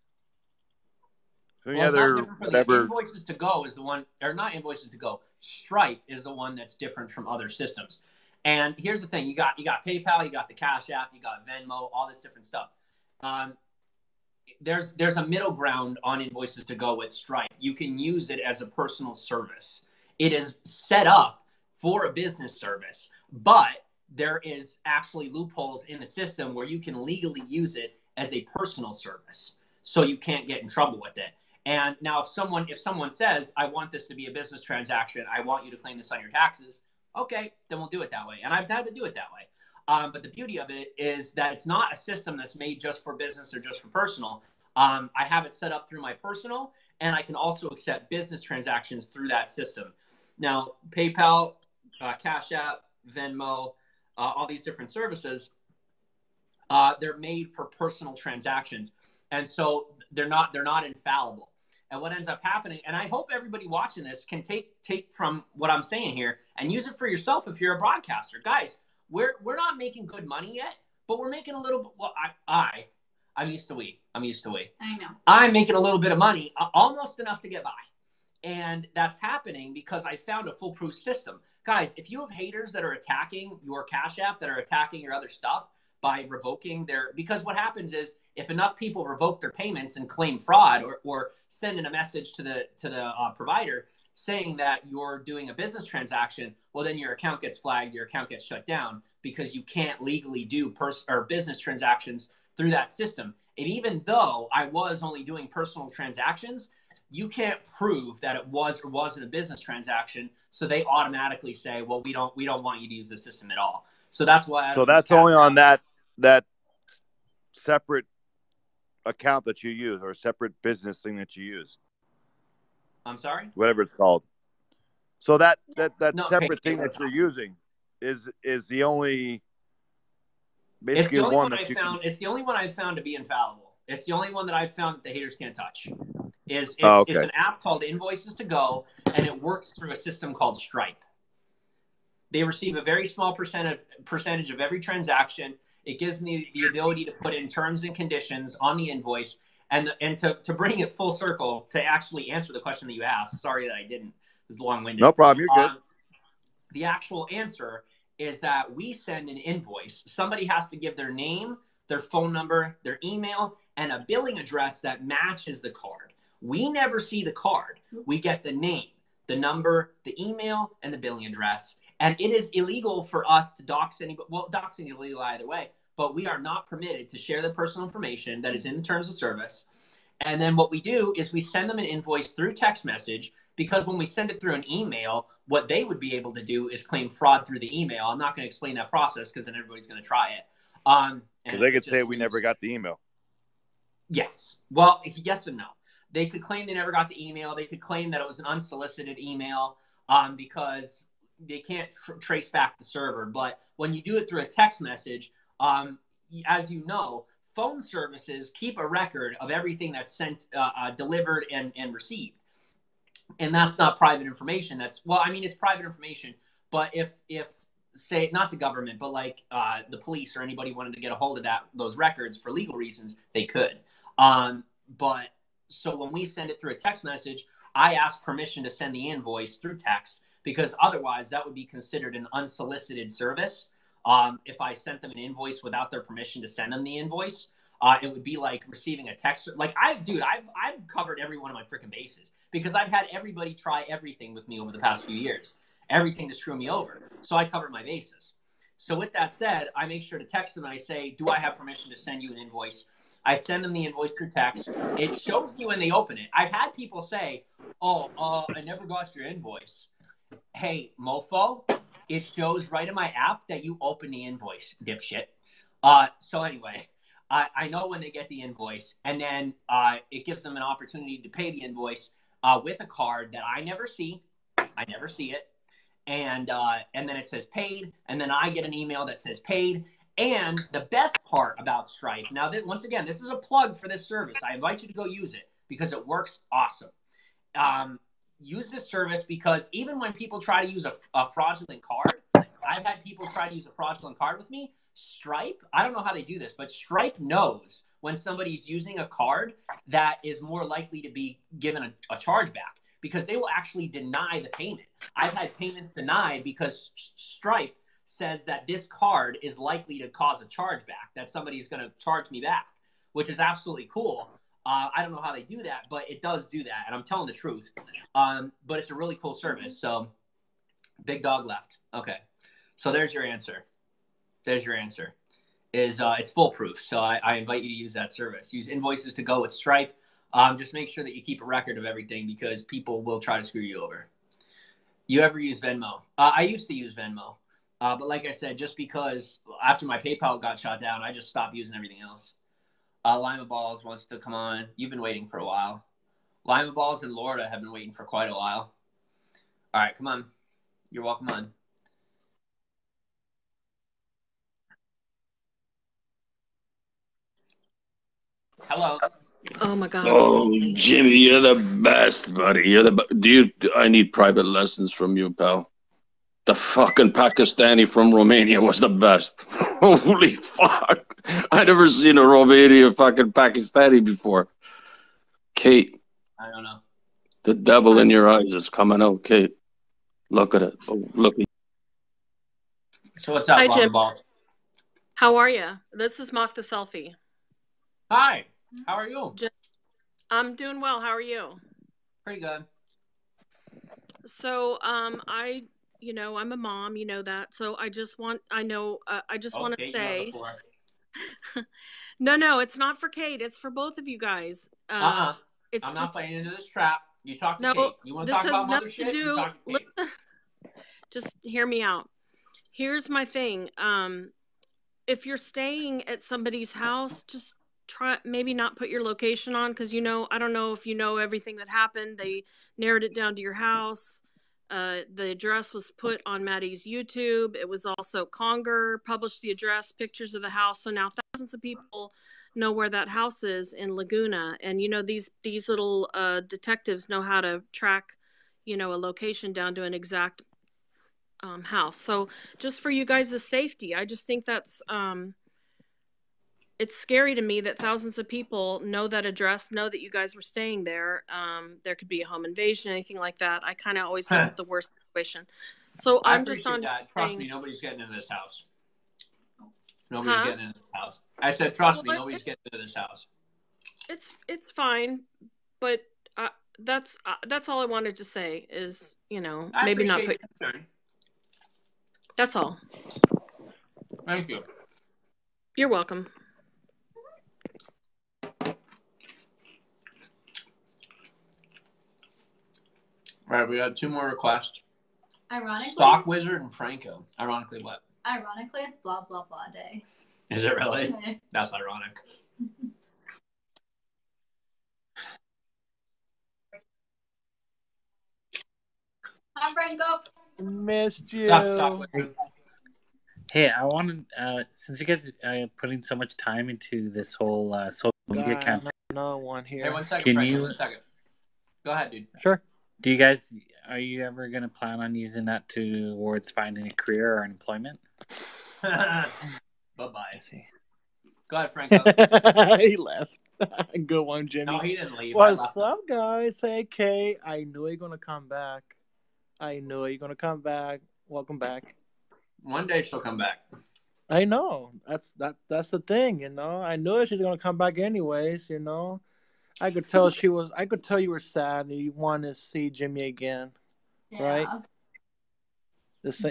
It's not different from the invoices to go is the one, or not invoices to go. Stripe is the one that's different from other systems. And here's the thing: you got PayPal, you got the Cash App, you got Venmo, all this different stuff. there's a middle ground on Invoices to Go with Stripe. You can use it as a personal service. It is set up for a business service, but there is actually loopholes in the system where you can legally use it as a personal service, so you can't get in trouble with it. And now if someone says, I want this to be a business transaction, I want you to claim this on your taxes, okay, then we'll do it that way. And I've had to do it that way. But the beauty of it is that it's not a system that's made just for business or just for personal. I have it set up through my personal, and I can also accept business transactions through that system. Now, PayPal, Cash App, Venmo, all these different services, they're made for personal transactions. And so they're not infallible. And what ends up happening, and I hope everybody watching this can take from what I'm saying here and use it for yourself if you're a broadcaster. Guys, we're not making good money yet, but we're making a little bit. Well, I'm used to we. I know. I'm making a little bit of money, almost enough to get by. And that's happening because I found a foolproof system. Guys, if you have haters that are attacking your Cash App, that are attacking your other stuff by revoking because what happens is if enough people revoke their payments and claim fraud or send in a message to the provider saying that you're doing a business transaction, well, then your account gets flagged, your account gets shut down because you can't legally do business transactions through that system. And even though I was only doing personal transactions, you can't prove that it was or wasn't a business transaction. So they automatically say, well, we don't want you to use the system at all. So that's why. So that's only on that separate account that you use, or a separate business thing that you use. I'm sorry? Whatever it's called. So that separate thing that you're using is the only It's the only one one that I found. It's the only one I've found to be infallible. It's the only one that I've found that the haters can't touch. It's an app called Invoices to Go, and it works through a system called Stripe. They receive a very small percentage of every transaction. It gives me the ability to put in terms and conditions on the invoice, and to bring it full circle to actually answer the question that you asked. Sorry that I didn't. It was long-winded. No problem. You're good. The actual answer is that we send an invoice. Somebody has to give their name, their phone number, their email, and a billing address that matches the card. We never see the card. We get the name, the number, the email, and the billing address. And it is illegal for us to dox anybody. Well, doxing is illegal either way, but we are not permitted to share the personal information that is in the terms of service. And then what we do is we send them an invoice through text message, because when we send it through an email, what they would be able to do is claim fraud through the email. I'm not going to explain that process because then everybody's going to try it. So they could say we never got the email. Yes. Well, yes and no. They could claim they never got the email. They could claim that it was an unsolicited email because they can't trace back the server. But when you do it through a text message, as you know, phone services keep a record of everything that's sent, delivered, and received. And that's not private information. It's private information. But if say, not the government, but like the police or anybody wanted to get a hold of those records for legal reasons, they could. But so when we send it through a text message, I ask permission to send the invoice through text, because otherwise that would be considered an unsolicited service. If I sent them an invoice without their permission to send them the invoice, it would be like receiving a text. Like I've covered every one of my freaking bases, because I've had everybody try everything with me over the past few years, everything to screw me over. So I covered my bases. So with that said, I make sure to text them and I say, do I have permission to send you an invoice? I send them the invoice through text. It shows me when they open it. I've had people say, I never got your invoice. Hey, mofo, it shows right in my app that you open the invoice, dipshit. So anyway, I know when they get the invoice, and then it gives them an opportunity to pay the invoice with a card that I never see. I never see it. And then it says paid, and then I get an email that says paid. And the best part about Stripe, now once again, this is a plug for this service. I invite you to go use it because it works awesome. Use this service because even when people try to use a fraudulent card, I've had people try to use a fraudulent card with me. Stripe, I don't know how they do this, but Stripe knows when somebody's using a card that is more likely to be given a chargeback, because they will actually deny the payment. I've had payments denied because Stripe says that this card is likely to cause a chargeback, that somebody's going to charge me back. which is absolutely cool. I don't know how they do that, but it does do that, and I'm telling the truth. But it's a really cool service. So, big dog left. Okay, so there's your answer. There's your answer. It's foolproof. So I invite you to use that service. Use Invoices to Go with Stripe. Just make sure that you keep a record of everything because people will try to screw you over. You ever use Venmo? I used to use Venmo. But like I said, just because after my PayPal got shut down, I just stopped using everything else. Lima Balls wants to come on. You've been waiting for a while. Lima Balls and Laura have been waiting for quite a while. All right, come on. You're welcome on. Hello. Oh my God. Oh, Jimmy, you're the best, buddy. You're the I need private lessons from you, pal. The fucking Pakistani from Romania was the best. Holy fuck. I never seen a Romanian fucking Pakistani before. Kate. I don't know. The devil in your eyes is coming out, Kate. Look at it. Oh, look. So what's up, Hi, Jim. Balls? How are you? This is Mock the Selfie. Hi. How are you? I'm doing well. How are you? Pretty good. So, I'm a mom, you know that. So I just want to say, no, it's not for Kate. It's for both of you guys. I'm not playing into this trap. You talk to Kate. You want to talk about mother shit? You talk to Kate. Just hear me out. Here's my thing. If you're staying at somebody's house, just try maybe not put your location on because I don't know if you know everything that happened. They narrowed it down to your house. The address was put on Maddie's YouTube. It was also Conger published the address, pictures of the house. So now thousands of people know where that house is in Laguna. And these little detectives know how to track, a location down to an exact house. So just for you guys' safety, I just think that's it's scary to me that thousands of people know that address, know that you guys were staying there. There could be a home invasion, anything like that. I kind of always look at the worst situation. So I'm just on that. Trust me, nobody's getting into this house. Nobody's getting into this house. I said, trust me, nobody's getting into this house. It's fine, but that's all I wanted to say is maybe not put. That's all. Thank you. You're welcome. All right, we got 2 more requests. Ironically, Stock Wizard and Franco. Ironically, what? Ironically, it's blah blah blah day. Is it really? That's ironic. Hi, Franco. Missed you. Hey, I wanted, since you guys are putting so much time into this whole social media campaign. No one here. Hey, 1 second, Can Franco, you? 1 second. Go ahead, dude. Sure. Are you ever going to plan on using that towards finding a career or employment? Bye-bye. Go ahead, Franco. He left. Good one, Jimmy. No, he didn't leave. What's up, guys? Hey, Kay. I knew you're going to come back. Welcome back. One day she'll come back. I know. That's the thing, I knew she's going to come back anyways, I could tell you were sad and you wanted to see Jimmy again, right?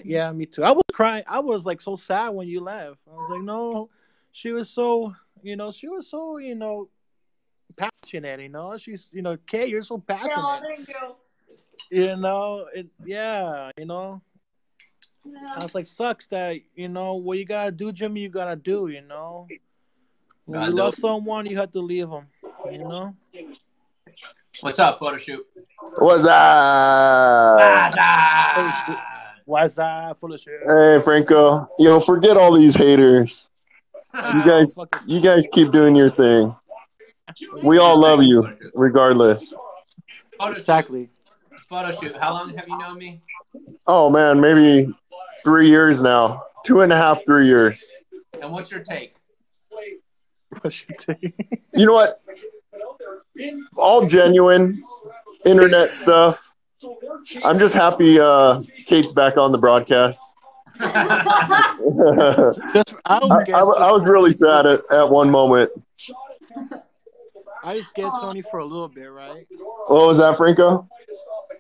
Yeah, me too. I was crying. I was like so sad when you left. I was like, no, she was so, passionate. She's, Kay, you're so passionate. Yeah, thank you. Yeah. I was like, sucks that what you gotta do, Jimmy. You gotta do. When you love someone, you have to leave them. What's up, photo shoot? What's up? What's up, photo shoot? Hey, Franco. Forget all these haters. You guys keep doing your thing. We all love you, regardless. Exactly. Photo shoot. How long have you known me? Oh man, maybe 3 years now. 2.5, 3 years. And what's your take? What's your take? You know what? All genuine internet stuff. I'm just happy Kate's back on the broadcast. I was really sad at one moment. I just guess only for a little bit, right? What was that, Franco?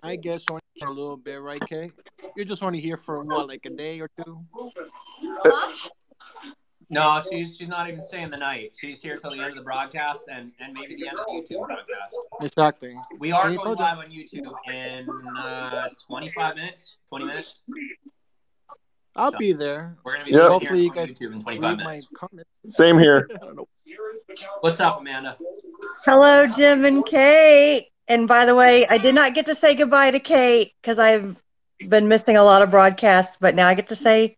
I guess only for a little bit, right, Kate? You're just only here for what, like a day or two? No, she's not even staying the night. She's here till the end of the broadcast and maybe the end of the YouTube broadcast. Exactly. We are going live on YouTube in 25 minutes, 20 minutes. I'll be there. We're going to be hopefully you on guys YouTube in 25 read minutes. my comments. Same here. What's up, Amanda? Hello, Jim and Kate. And by the way, I did not get to say goodbye to Kate because I've been missing a lot of broadcasts, but now I get to say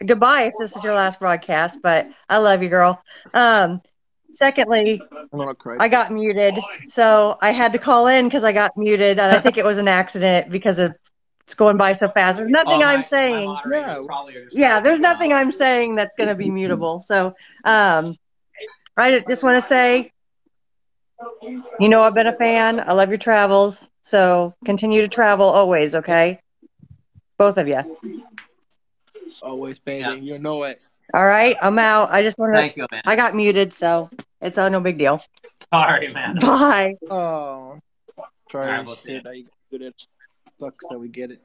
goodbye if this is your last broadcast, but I love you, girl. Secondly, I got muted, so I had to call in because I got muted, and I think it was an accident because it's going by so fast. There's nothing I'm saying. Yeah, there's nothing I'm saying that's going to be mutable. So I just want to say, I've been a fan. I love your travels, so continue to travel always, okay? Both of you. Always, baby. You know it. All right, I'm out. I just want to. Thank you, man. I got muted, so it's no big deal. Sorry, man. Bye. Oh, try All right, we'll see shit. I get it. Sucks that we get it.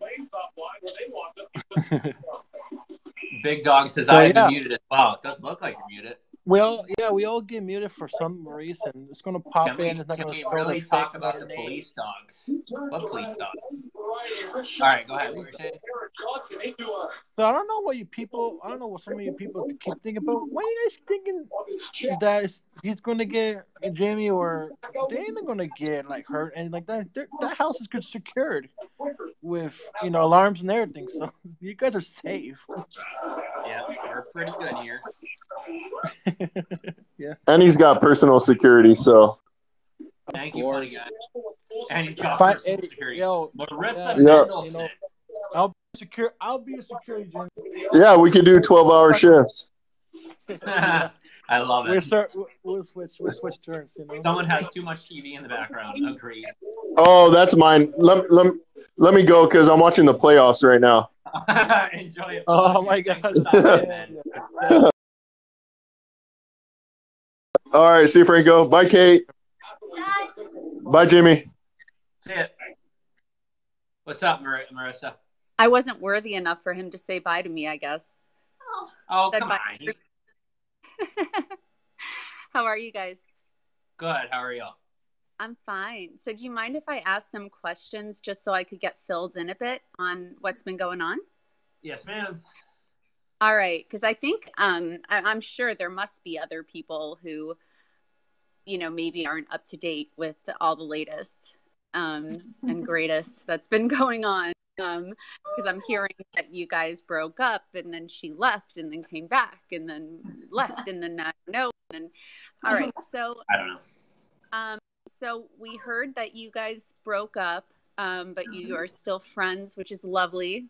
Big Dog says So, I have been yeah. muted as well. It doesn't look like you're muted. Well, yeah, we all get muted for some reason. It's gonna pop Can we, in. It's not can gonna we show really the talk fake about the name. police dogs? What police dogs? All right, go ahead. What were you saying? So I don't know what some of you people keep thinking, but why are you guys thinking that he's gonna get Jamie or they ain't gonna get like hurt and like that? That house is good secured with alarms and everything, so you guys are safe. Yeah, we're pretty good here. Yeah. And he's got personal security, so. Thank you, funny guy. And he's got Fine, personal Eddie, security. yo, Marissa yeah. Mendelson. I'll be secure. I'll be a security Jim. Yeah, we could do 12-hour shifts. I love it. We'll switch turns. Someone has too much TV in the background. Agreed. Oh, that's mine. Let me go because I'm watching the playoffs right now. Enjoy it. Oh my God. All right, see you, Franco. Bye, Kate. Bye, Jimmy. See it. What's up, Marissa? I wasn't worthy enough for him to say bye to me, I guess. Oh, Said come bye. on. How are you guys? Good. How are you? I'm fine. So do you mind if I ask some questions just so I could get filled in a bit on what's been going on? Yes, ma'am. All right. Because I think I'm sure there must be other people who, maybe aren't up to date with all the latest and greatest that's been going on. Because I'm hearing that you guys broke up and then she left and then came back and then left and then I don't know. And then, all right. So I don't know. So we heard that you guys broke up, but you are still friends, which is lovely.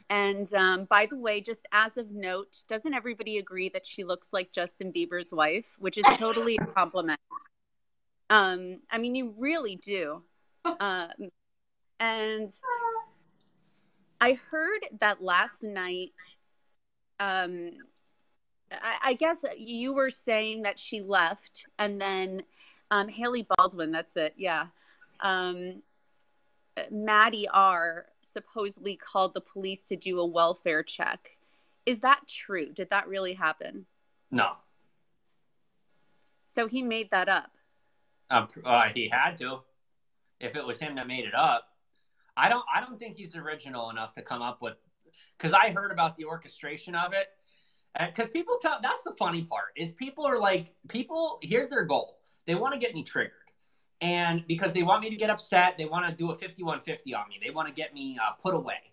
And by the way, just as of note, doesn't everybody agree that she looks like Justin Bieber's wife, which is totally a compliment? I mean, you really do. And I heard that last night, I guess you were saying that she left and then Haley Baldwin, that's it, yeah. Maddie R. supposedly called the police to do a welfare check. Is that true? Did that really happen? No. So he made that up? He had to. If it was him that made it up. I don't think he's original enough to come up with, because I heard about the orchestration of it. Because people that's the funny part, is people are like, here's their goal. They want to get me triggered. And because they want me to get upset, they want to do a 5150 on me. They want to get me put away.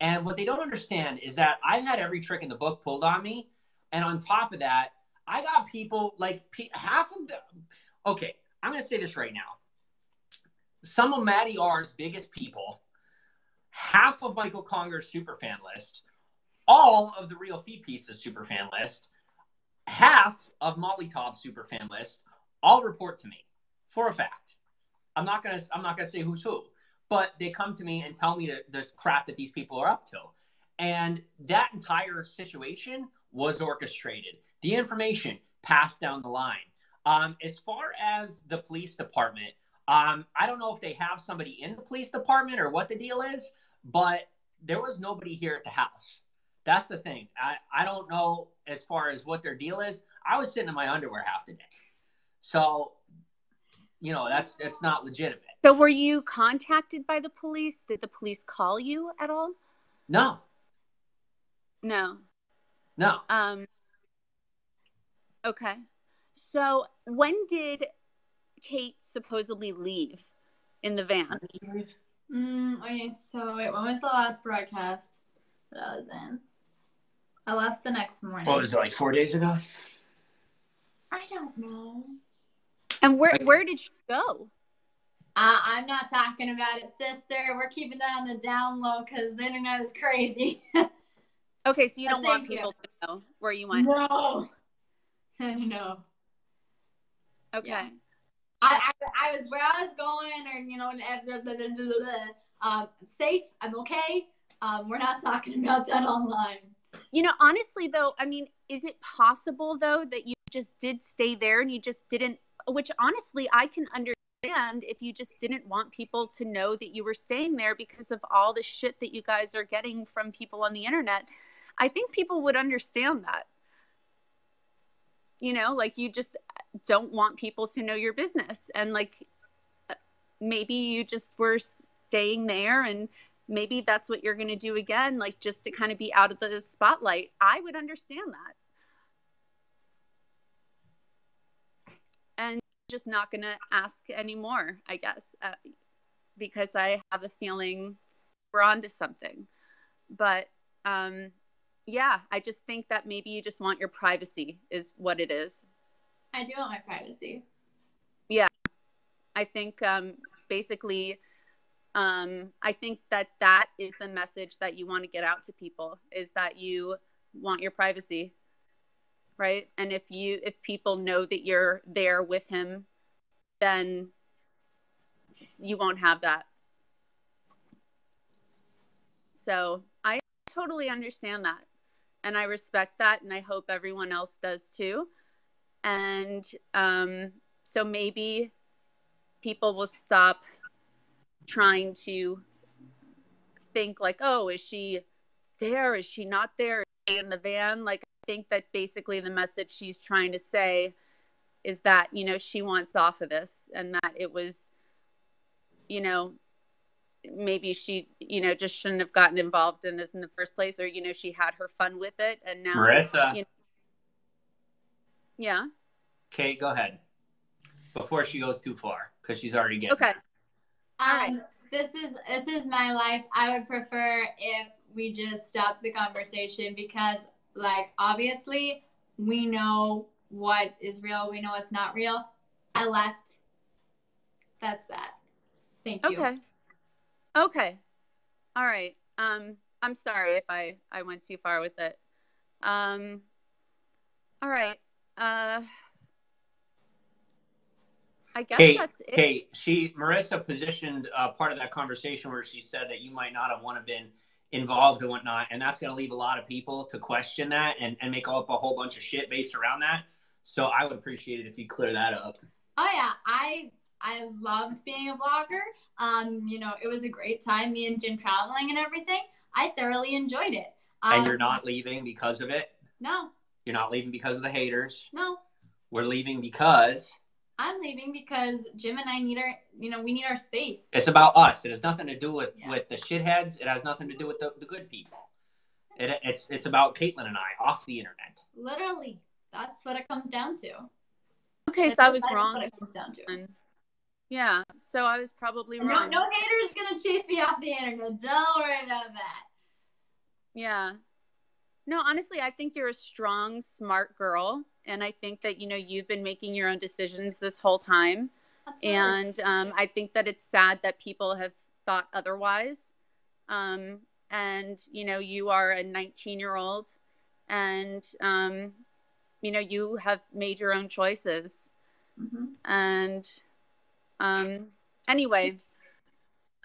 And what they don't understand is that I've had every trick in the book pulled on me. And on top of that, I got people like half of them. Okay, I'm going to say this right now. Some of Maddie R's biggest people, half of Michael Conger's superfan list, all of the Real Feed Pieces superfan list, half of Molly Tobb's superfan list, all report to me for a fact. I'm not gonna say who's who, but they come to me and tell me the crap that these people are up to. And that entire situation was orchestrated. The information passed down the line. As far as the police department, I don't know if they have somebody in the police department or what the deal is, but there was nobody here at the house. That's the thing. I don't know as far as what their deal is. I was sitting in my underwear half the day. So, that's not legitimate. So were you contacted by the police? Did the police call you at all? No. No. No. Okay. So when did Kate supposedly leave in the van? Okay, so wait, when was the last broadcast that I was in? I left the next morning. What was it, like 4 days ago? I don't know. And where did she go? I'm not talking about it, sister. We're keeping that on the down low because the internet is crazy. Okay, so you don't want people to know where you went? No. No. Okay. Yeah. I was where I was going, I'm safe. I'm okay. We're not talking about that online. Honestly, though, I mean, is it possible, though, that you just did stay there and you just didn't, which honestly, I can understand if you just didn't want people to know that you were staying there because of all the shit that you guys are getting from people on the internet. I think people would understand that. Like you just don't want people to know your business. And like, maybe you just were staying there and maybe that's what you're going to do again, like just to kind of be out of the spotlight. I would understand that. And just not going to ask anymore, I guess, because I have a feeling we're onto something. But yeah, I just think that maybe you just want your privacy is what it is. I do want my privacy. Yeah. I think basically, I think that is the message that you want to get out to people, is that you want your privacy, right? And if people know that you're there with him, then you won't have that. So I totally understand that. And I respect that. And I hope everyone else does too. And so maybe people will stop trying to think like, oh, is she there? Is she not there? Is she in the van? Like, I think that basically the message she's trying to say is that, she wants off of this and that it was, maybe she, just shouldn't have gotten involved in this in the first place, or, she had her fun with it. And now, Marissa. Yeah. Kate, go ahead. Before she goes too far, because she's already getting okay. All right. This is my life. I would prefer if we just stop the conversation because, like, obviously we know what is real. We know what's not real. I left. That's that. Thank you. Okay. All right. I'm sorry if I went too far with it. All right. I guess that's it. Kate, Marissa positioned part of that conversation where she said that you might not have want to been involved and whatnot, and that's going to leave a lot of people to question that and make up a whole bunch of shit based around that. So I would appreciate it if you clear that up. Oh yeah, I loved being a vlogger. It was a great time, me and Jim traveling and everything. I thoroughly enjoyed it. And you're not leaving because of it? No. You're not leaving because of the haters? No. We're leaving because... I'm leaving because Jim and I need we need our space. It's about us. It has nothing to do with the shitheads. It has nothing to do with the good people. It's about Kaitlyn and I off the internet. Literally. That's what it comes down to. Okay, so I was wrong. That's what it comes down to. Yeah, so I was probably wrong. No haters gonna chase me off the internet. Don't worry about that. Yeah. No, honestly, I think you're a strong, smart girl. And I think that, you've been making your own decisions this whole time. Absolutely. And I think that it's sad that people have thought otherwise. And, you are a 19-year-old and, you have made your own choices. Mm-hmm. And anyway,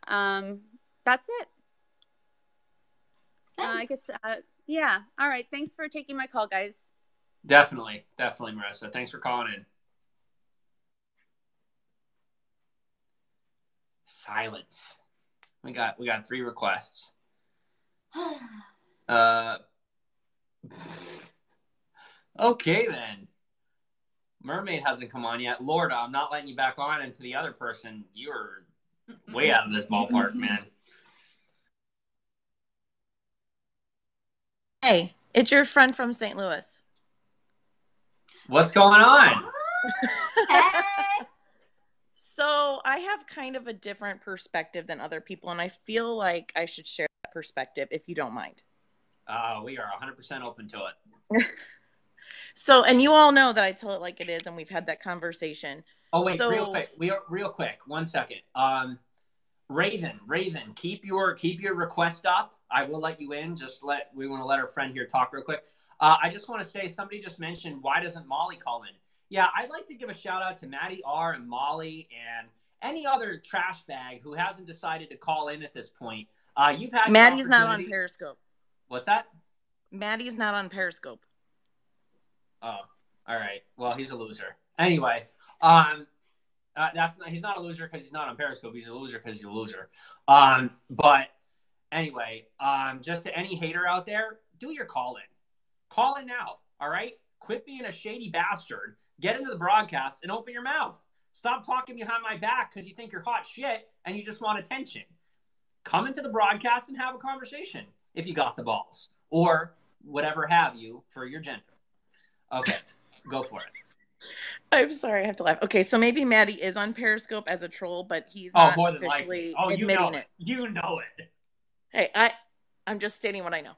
that's it. I guess, yeah. All right. Thanks for taking my call, guys. Definitely, Marissa. Thanks for calling in. Silence. We got 3 requests. Okay then. Mermaid hasn't come on yet. Lorda, I'm not letting you back on. And to the other person, you're way out of this ballpark, man. Hey, it's your friend from St. Louis. What's going on? So I have kind of a different perspective than other people, and I feel like I should share that perspective if you don't mind. We are 100% open to it. So, and you all know that I tell it like it is, and we've had that conversation. Oh wait, real quick, 1 second. Raven, keep your request up. I will let you in. We want to let our friend here talk real quick. I just want to say, somebody just mentioned, why doesn't Molly call in? Yeah, I'd like to give a shout out to Maddie R and Molly and any other trash bag who hasn't decided to call in at this point. You've had Maddie's not on Periscope. What's that? Maddie's not on Periscope. Oh, all right. Well, he's a loser. Anyway, he's not a loser because he's not on Periscope. He's a loser because he's a loser. But anyway, just to any hater out there, do your call in. Call in now. All right. Quit being a shady bastard. Get into the broadcast and open your mouth. Stop talking behind my back because you think you're hot shit and you just want attention. Come into the broadcast and have a conversation if you got the balls or whatever have you for your gender. Okay, go for it. I'm sorry, I have to laugh. Okay, so maybe Maddie is on Periscope as a troll, but he's not officially admitting it. You know it. Hey, I'm just stating what I know.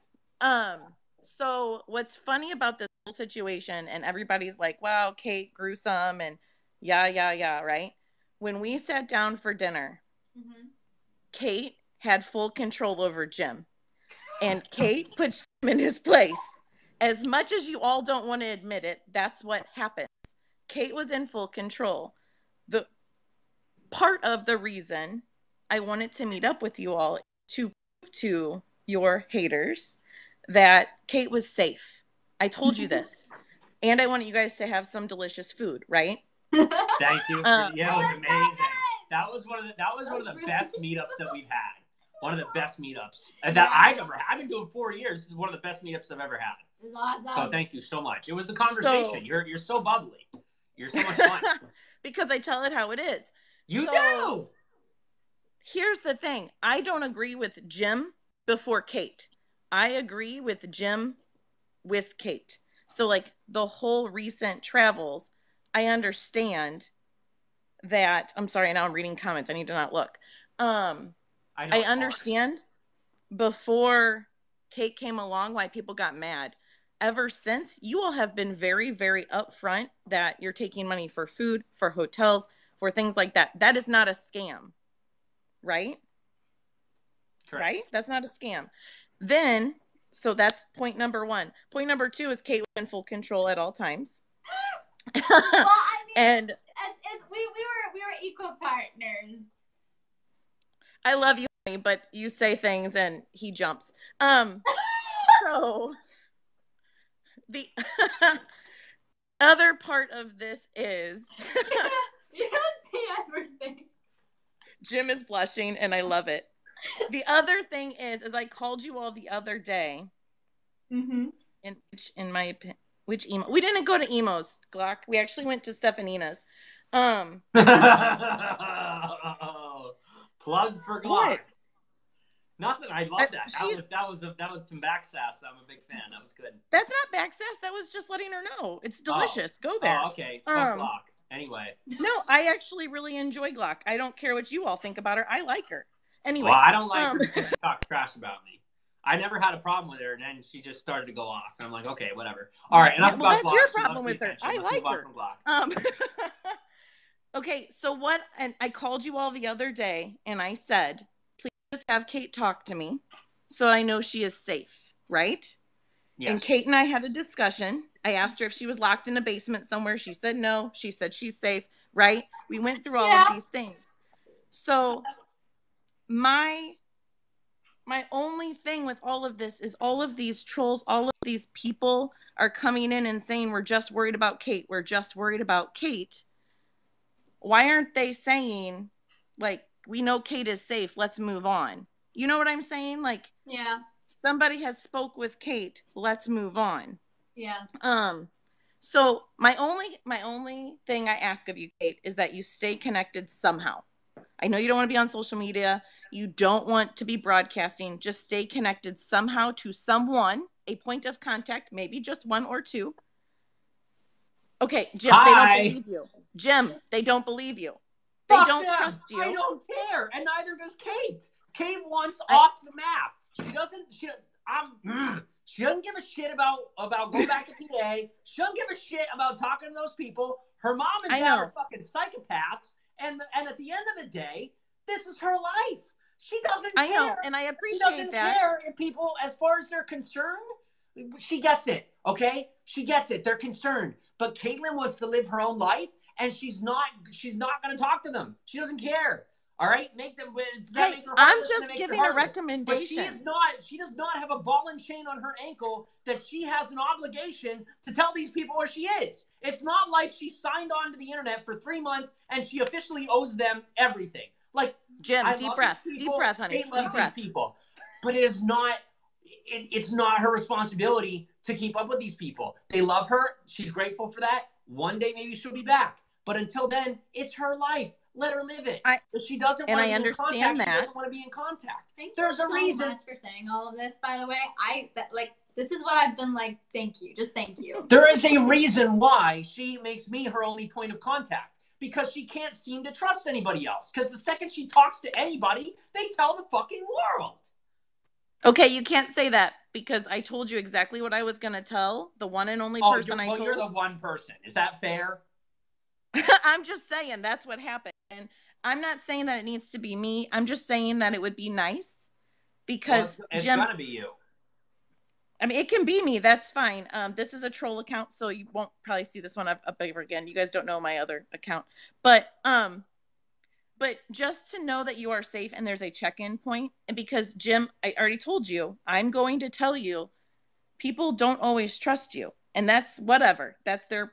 So what's funny about this whole situation, and everybody's like, wow, Kate, gruesome, and yeah, right? When we sat down for dinner, Kate had full control over Jim. And Kate put Jim in his place. As much as you all don't want to admit it, that's what happens. Kate was in full control. The part of the reason I wanted to meet up with you all to prove to your haters that Kate was safe. I told you this. And I wanted you guys to have some delicious food, right? Thank you. Yeah, it was amazing. That was one of the best meetups that we've had. One of the best meetups that I've ever had. I've been doing 4 years. This is one of the best meetups I've ever had. It was awesome. So thank you so much. It was the conversation. You're so bubbly. You're so much fun. Because I tell it how it is. You do. Here's the thing. I don't agree with Jim before Kate. I agree with Jim with Kate. So like the whole recent travels, I understand that. I'm sorry, now I'm reading comments. I need to not look. I understand before Kate came along why people got mad. Ever since, you all have been very, very upfront that you're taking money for food, for hotels, for things like that. That is not a scam, right? Correct. Right? That's not a scam. Then, so that's point number 1. Point number 2 is Kate was in full control at all times. Well, I mean, and we were equal partners. I love you, honey, but you say things and he jumps. So the other part of this is you don't see everything. Jim is blushing and I love it. The other thing is I called you all the other day. In my opinion, which emo? We didn't go to emos, Glock. We actually went to Stefanina's. Plug for Glock. What? Nothing. I love that. That was some backsass. I'm a big fan. That was good. That's not backsass. That was just letting her know it's delicious. Go there. Oh, okay. Glock. Anyway. No, I actually really enjoy Glock. I don't care what you all think about her. I like her. Anyway. Well, I don't like her because she talked trash about me. I never had a problem with her, and then she just started to go off. And I'm like, okay, whatever. All right. Enough about that's Glock. Your problem with her. I like her. Okay, so what? And I called you all the other day, and I said, please just have Kate talk to me, so I know she is safe, right? Yes. And Kate and I had a discussion. I asked her if she was locked in a basement somewhere. She said no. She said she's safe, right? We went through all of these things. So my only thing with all of this is all of these trolls, all of these people are coming in and saying we're just worried about Kate. We're just worried about Kate. Why aren't they saying, like, we know Kate is safe. Let's move on. You know what I'm saying? Like, yeah, somebody has spoke with Kate. Let's move on. yeah. So my only thing I ask of you, Kate, is that you stay connected somehow. I know you don't want to be on social media. You don't want to be broadcasting. Just stay connected somehow to someone, a point of contact, maybe just one or two. Okay, Jim, Hi. they don't believe you. Jim, they don't believe you. They Fuck don't them. trust you. I don't care, and neither does Kate. Kate wants off the map. She doesn't. She doesn't give a shit about going back to PA. She doesn't give a shit about talking to those people. Her mom and dad are fucking psychopaths, and at the end of the day, this is her life. She doesn't care. I know, and I appreciate that. She doesn't care if people, as far as they're concerned, she gets it. Okay, she gets it. They're concerned, but Caitlyn wants to live her own life. And she's not going to talk to them. She doesn't care. All right, make them. Hey, I'm just giving a recommendation. But she does not have a ball and chain on her ankle that she has an obligation to tell these people where she is. It's not like she signed on to the internet for 3 months and she officially owes them everything. Like, Jim, deep breath, honey. Kate loves these people, but it is not. It's not her responsibility to keep up with these people. They love her. She's grateful for that. One day maybe she'll be back. But until then, it's her life. Let her live it. If she doesn't want to be in contact, she doesn't want to be in contact. There's a reason. Thank you so much for saying all of this, by the way. This is what I've been like, thank you. Just thank you. There is a reason why she makes me her only point of contact. Because she can't seem to trust anybody else. Because the second she talks to anybody, they tell the fucking world. Okay, you can't say that because I told you exactly what I was going to tell the one and only person I told. You're the one person. Is that fair? I'm just saying that's what happened. And I'm not saying that it needs to be me. I'm just saying that it would be nice because it's Jim, gonna be you. I mean, it can be me. That's fine. This is a troll account, so you won't probably see this one up over again. You guys don't know my other account, but just to know that you are safe and there's a check-in point, and because Jim, I already told you, I'm going to tell you, people don't always trust you, and that's whatever. That's their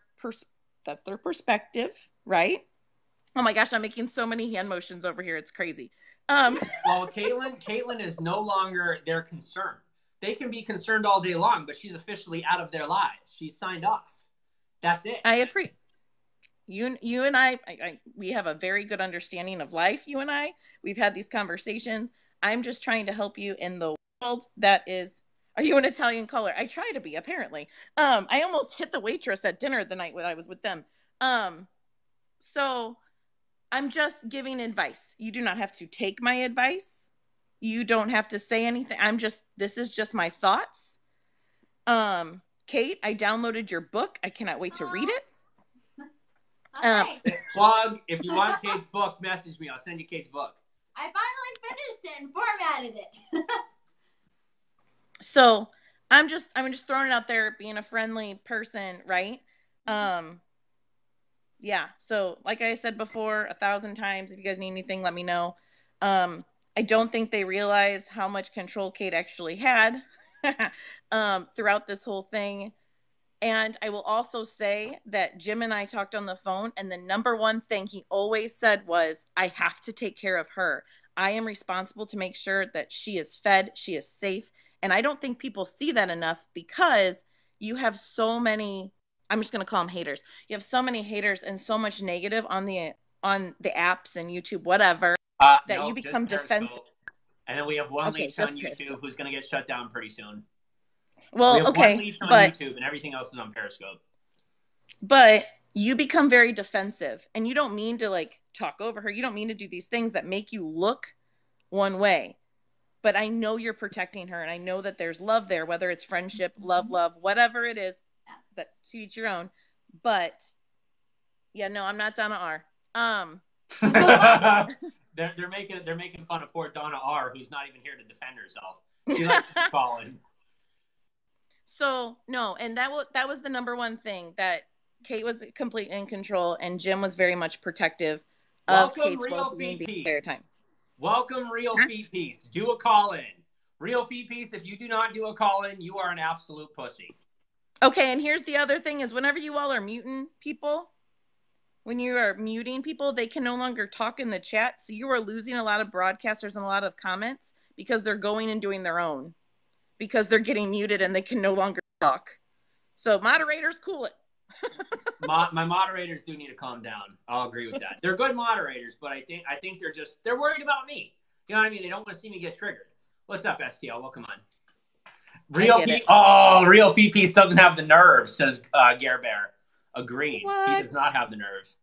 perspective, right? Oh my gosh, I'm making so many hand motions over here. It's crazy. Well, Caitlyn is no longer their concern. They can be concerned all day long, but she's officially out of their lives. She's signed off. That's it. I appreciate. You and I, we have a very good understanding of life. You and I, we've had these conversations. I'm just trying to help you in the world that is. Are you an Italian color? I try to be, apparently. I almost hit the waitress at dinner the night when I was with them. So I'm just giving advice. You do not have to take my advice. You don't have to say anything. This is just my thoughts. Kate, I downloaded your book. I cannot wait to read it. Plug, if you want Kate's book, message me. I'll send you Kate's book. I finally finished it and formatted it. So I'm just throwing it out there, being a friendly person, right? Yeah. So like I said before 1,000 times, if you guys need anything, let me know. I don't think they realize how much control Kate actually had throughout this whole thing. And I will also say that Jim and I talked on the phone, and the number one thing he always said was, I have to take care of her. I am responsible to make sure that she is fed, she is safe. And I don't think people see that enough because you have so many, I'm just going to call them haters. You have so many haters and so much negative on the apps and YouTube, whatever, that you become defensive. And then we have one leech on YouTube who's going to get shut down pretty soon. Well, we have okay, one leech on YouTube and everything else is on Periscope. But you become very defensive, and you don't mean to like talk over her. You don't mean to do these things that make you look one way. But I know you're protecting her, and I know that there's love there, whether it's friendship, love, whatever it is, that to each your own. But yeah, no, I'm not Donna R. They're making fun of poor Donna R, who's not even here to defend herself. She likes to call in. So no, and that was the number one thing, that Kate was completely in control, and Jim was very much protective of Kate's well-being the entire time. Welcome, Real Feet Piece. Do a call-in. Real Feet Piece, if you do not do a call-in, you are an absolute pussy. Okay, and here's the other thing is whenever you all are muting people, when you are muting people, they can no longer talk in the chat. So you are losing a lot of broadcasters and a lot of comments because they're going and doing their own, because they're getting muted and they can no longer talk. So moderators, cool it. My moderators do need to calm down. I'll agree with that. They're good moderators, but I think they're worried about me. You know what I mean? They don't want to see me get triggered. What's up, STL? Welcome on. Real Feet Piece doesn't have the nerve, says Gare Bear. Agreed. What? He does not have the nerve.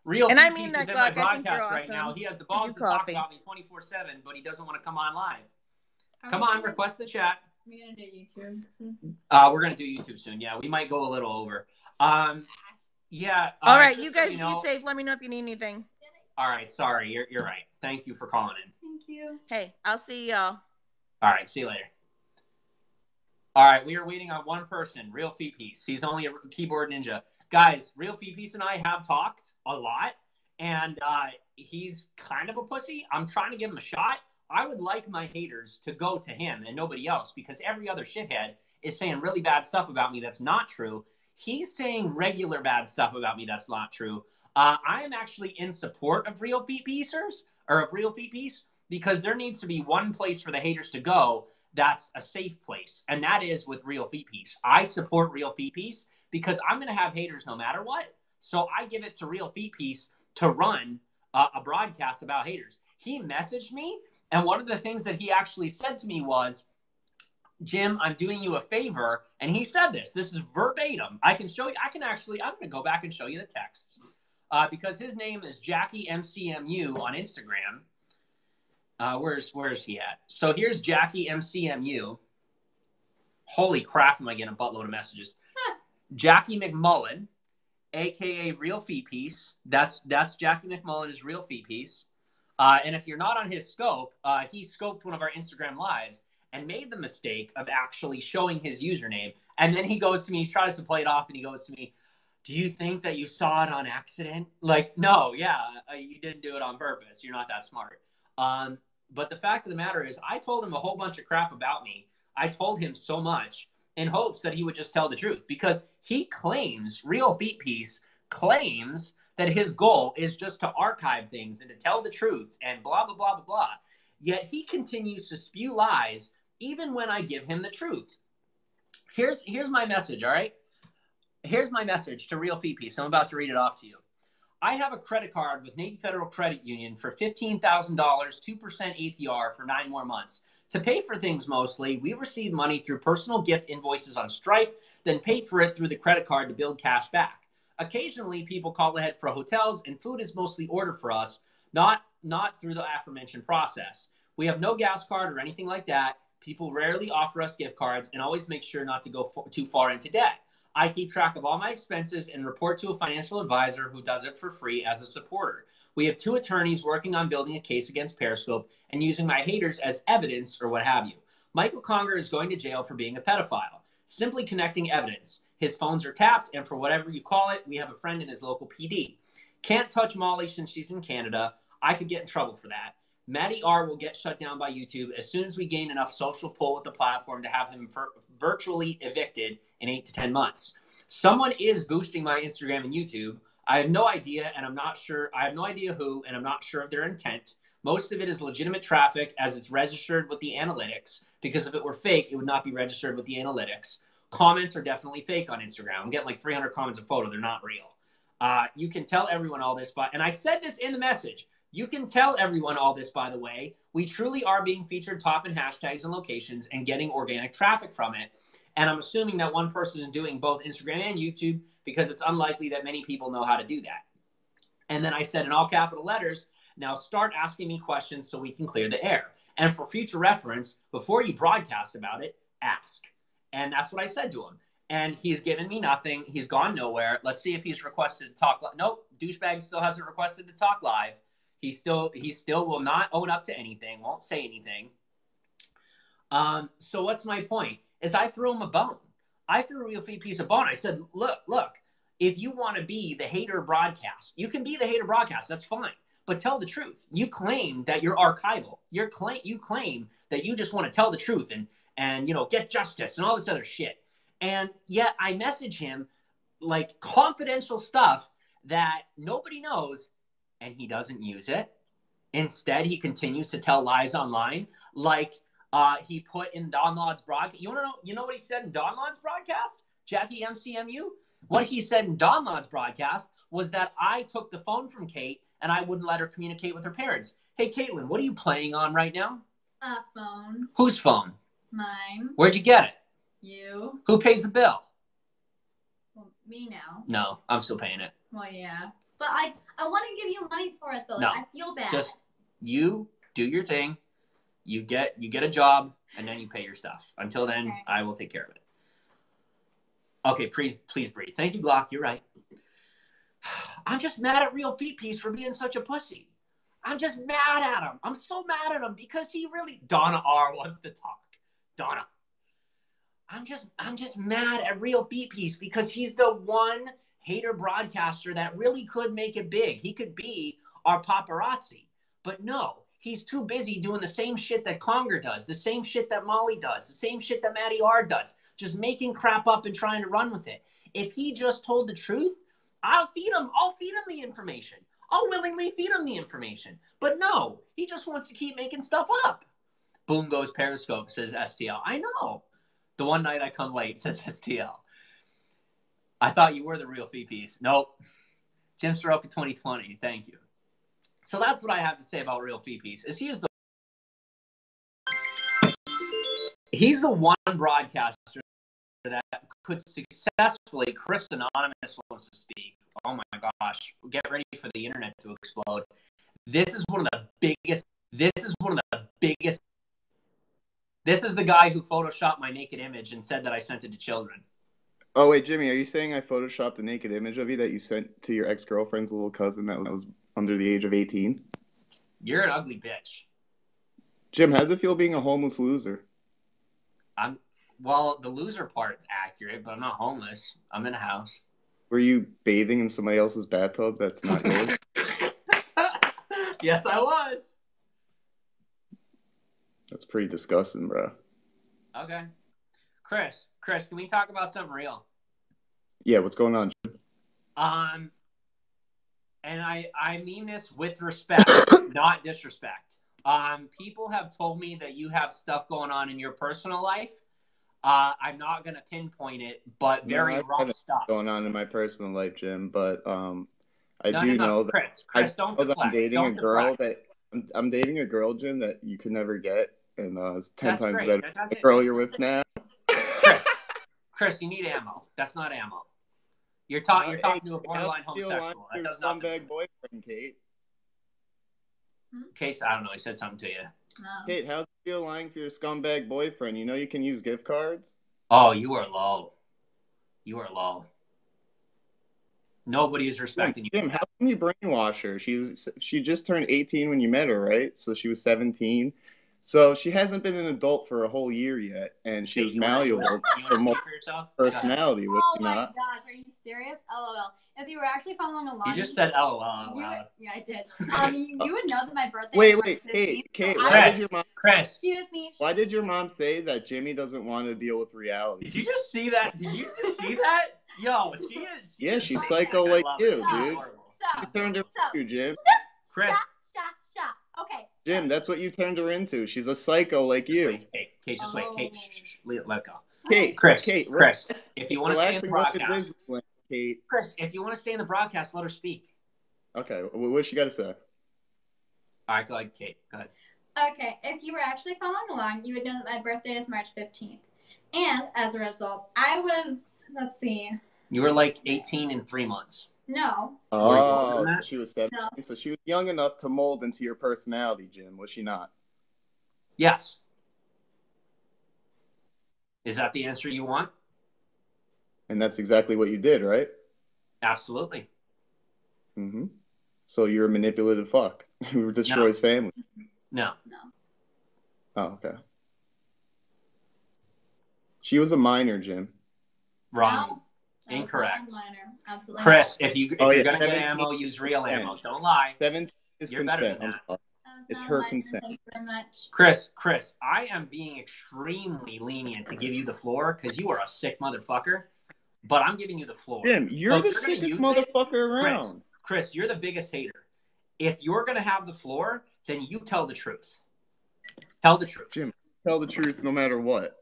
Real And Feet I mean Piece that, is in my Glock. I think you're broadcast right awesome. now. He has the balls to talk about me 24/7, but he doesn't want to come on live. Come on, request the chat. We're gonna do YouTube. We're gonna do YouTube soon. Yeah, we might go a little over. Yeah. All right, you guys be safe. Let me know if you need anything. All right, sorry, you're right. Thank you for calling in. Thank you. Hey, I'll see y'all. All right, see you later. All right, we are waiting on one person, Real Feet Piece. He's only a keyboard ninja. Guys, Real Feet Piece and I have talked a lot, and he's kind of a pussy. I'm trying to give him a shot. I would like my haters to go to him and nobody else, because every other shithead is saying really bad stuff about me that's not true. He's saying regular bad stuff about me that's not true. I am actually in support of Real Feet Piecers, or of Real Feet Piece, because there needs to be one place for the haters to go that's a safe place, and that is with Real Feet Piece. I support Real Feet Piece because I'm going to have haters no matter what. So I give it to Real Feet Piece to run a broadcast about haters. He messaged me, and one of the things that he actually said to me was, Jim, I'm doing you a favor. And he said this. This is verbatim. I can show you. I'm going to go back and show you the texts because his name is Jackie MCMU on Instagram. Where's he at? So here's Jackie MCMU. Holy crap, am I getting a buttload of messages. Jackie McMullen, a.k.a. Real Feet Piece. That's Jackie McMullen is Real Feet Piece. And if you're not on his scope, he scoped one of our Instagram lives and made the mistake of actually showing his username. And then he goes to me, he tries to play it off, and he goes to me, do you think that you saw it on accident? Like, no, yeah, you didn't do it on purpose. You're not that smart. But the fact of the matter is, I told him a whole bunch of crap about me. I told him so much in hopes that he would just tell the truth, because he claims, Real Feet Piece claims that his goal is just to archive things and to tell the truth and blah, blah, blah, blah, blah. Yet he continues to spew lies even when I give him the truth. Here's my message, all right? Here's my message to Real Feet Piece. I'm about to read it off to you. I have a credit card with Navy Federal Credit Union for $15,000, 2% APR for 9 more months. To pay for things mostly, we receive money through personal gift invoices on Stripe, then paid for it through the credit card to build cash back. Occasionally, people call ahead for hotels, and food is mostly ordered for us, not through the aforementioned process. We have no gas card or anything like that. People rarely offer us gift cards and always make sure not to go too far into debt. I keep track of all my expenses and report to a financial advisor who does it for free as a supporter. We have 2 attorneys working on building a case against Periscope and using my haters as evidence or what have you. Michael Conger is going to jail for being a pedophile. Simply connecting evidence. His phones are tapped, and for whatever you call it, we have a friend in his local PD. Can't touch Molly since she's in Canada. I could get in trouble for that. Matty R will get shut down by YouTube as soon as we gain enough social pull with the platform to have him virtually evicted in 8 to 10 months. Someone is boosting my Instagram and YouTube. I have no idea, and I'm not sure. I have no idea who, and I'm not sure of their intent. Most of it is legitimate traffic as it's registered with the analytics, because if it were fake, it would not be registered with the analytics. Comments are definitely fake on Instagram. I'm getting like 300 comments a photo. They're not real. You can tell everyone all this, and I said this in the message. You can tell everyone all this, by the way. We truly are being featured top in hashtags and locations and getting organic traffic from it. And I'm assuming that one person is doing both Instagram and YouTube because it's unlikely that many people know how to do that. And then I said in all capital letters, now start asking me questions so we can clear the air. And for future reference, before you broadcast about it, ask. And that's what I said to him. And he's given me nothing. He's gone nowhere. Let's see if he's requested to talk. Nope, douchebag still hasn't requested to talk live. He still will not own up to anything, won't say anything. So what's my point? Is I threw him a bone. I threw a Real Feet Piece a bone. I said, look, if you want to be the hater broadcast, you can be the hater broadcast. That's fine. But tell the truth. You claim that you're archival. You claim that you just want to tell the truth and get justice and all this other shit. And yet I message him like confidential stuff that nobody knows, and he doesn't use it. Instead, he continues to tell lies online, like he put in Don Laud's broadcast. You know what he said in Don Laud's broadcast? Jackie MCMU? What he said in Don Laud's broadcast was that I took the phone from Kate and I wouldn't let her communicate with her parents. Hey, Caitlin, what are you playing on right now? A phone. Whose phone? Mine. Where'd you get it? You. Who pays the bill? Well, me now. No, I'm still paying it. Well, yeah. But I want to give you money for it, though. No, I feel bad. just you do your thing. You get a job, and then you pay your stuff. Until then, okay. I will take care of it. Okay, please breathe. Thank you, Glock. You're right. I'm just mad at Real Feet Piece for being such a pussy. I'm just mad at him. I'm so mad at him because he really... Donna R wants to talk. Donna. I'm just mad at Real Feet Piece because he's the one hater broadcaster that really could make it big. He could be our paparazzi. But no, he's too busy doing the same shit that Conger does, the same shit that Molly does, the same shit that Maddie R does. Just making crap up and trying to run with it. If he just told the truth, I'll feed him the information. I'll willingly feed him the information. But no, he just wants to keep making stuff up. Boom goes Periscope, says STL. I know. The one night I come late, says STL. I thought you were the Real Feet Piece. Nope. Jim Saroka 2020. Thank you. So that's what I have to say about Real Feet Piece. Is he's the one broadcaster that could successfully, Chris Anonymous wants to speak. Oh my gosh. Get ready for the internet to explode. This is the guy who photoshopped my naked image and said that I sent it to children. Oh, wait, Jimmy, are you saying I photoshopped a naked image of you that you sent to your ex-girlfriend's little cousin that was under the age of 18? You're an ugly bitch. Jim, how's it feel being a homeless loser? Well, the loser part's accurate, but I'm not homeless. I'm in a house. Were you bathing in somebody else's bathtub that's not yours? Yes, I was. That's pretty disgusting, bro. Okay. Chris, can we talk about something real? Yeah, what's going on, Jim? And I mean this with respect, not disrespect. People have told me that you have stuff going on in your personal life. I'm not going to pinpoint it, but very rough stuff going on in my personal life, Jim. But I know that Chris, don't deflect. I'm dating a girl I'm dating a girl, Jim, that you could never get, and it's 10 times better than the girl you're with now. Chris, you need ammo. That's not ammo. You're talking to a borderline homosexual. That does nothing. Scumbag boyfriend, Kate. Kate, I don't know. He said something to you. Kate, how's it feel lying for your scumbag boyfriend? You know you can use gift cards? Oh, you are low. You are low. Nobody is respecting you. Jim, how can you brainwash her? She just turned 18 when you met her, right? So she was 17. So she hasn't been an adult for a whole year yet, and she was malleable for more personality, was she not? Oh my gosh, are you serious? LOL. If you were actually following along, you just said LOL. Yeah, I did. You would know that my birthday. Wait, Kate, why did your mom? Chris, excuse me. Why did your mom say that Jimmy doesn't want to deal with reality? Did you just see that? Yo, she is. Yeah, she's psycho like you, dude. You turned her into, Jim. Chris. Stop. Okay. Jim, that's what you turned her into. She's a psycho like you. Kate, just wait. Kate, shh, let go. Kate, Chris, if you want to stay in the broadcast. Kate. Chris, if you want to stay in the broadcast, let her speak. Okay, what's she got to say? All right, go ahead, Kate. Go ahead. Okay, if you were actually following along, you would know that my birthday is March 15th. And as a result, I was, let's see. You were like 18 in 3 months. No. Oh, so she was 17. No. So she was young enough to mold into your personality, Jim, was she not? Yes. Is that the answer you want? And that's exactly what you did, right? Absolutely. Mm-hmm. So you're a manipulative fuck who destroys family. No. Oh, okay. She was a minor, Jim. Wrong. No, incorrect. Absolutely. Chris, if you're gonna get ammo, use real ammo. Don't lie. 17 is you're consent. I'm sorry. It's her consent. Thank you very much. Chris, I am being extremely lenient to give you the floor because you are a sick motherfucker. but I'm giving you the floor. Jim, you're the sickest motherfucker around. Chris, you're the biggest hater. If you're going to have the floor, then you tell the truth. Tell the truth. Jim, tell the truth no matter what.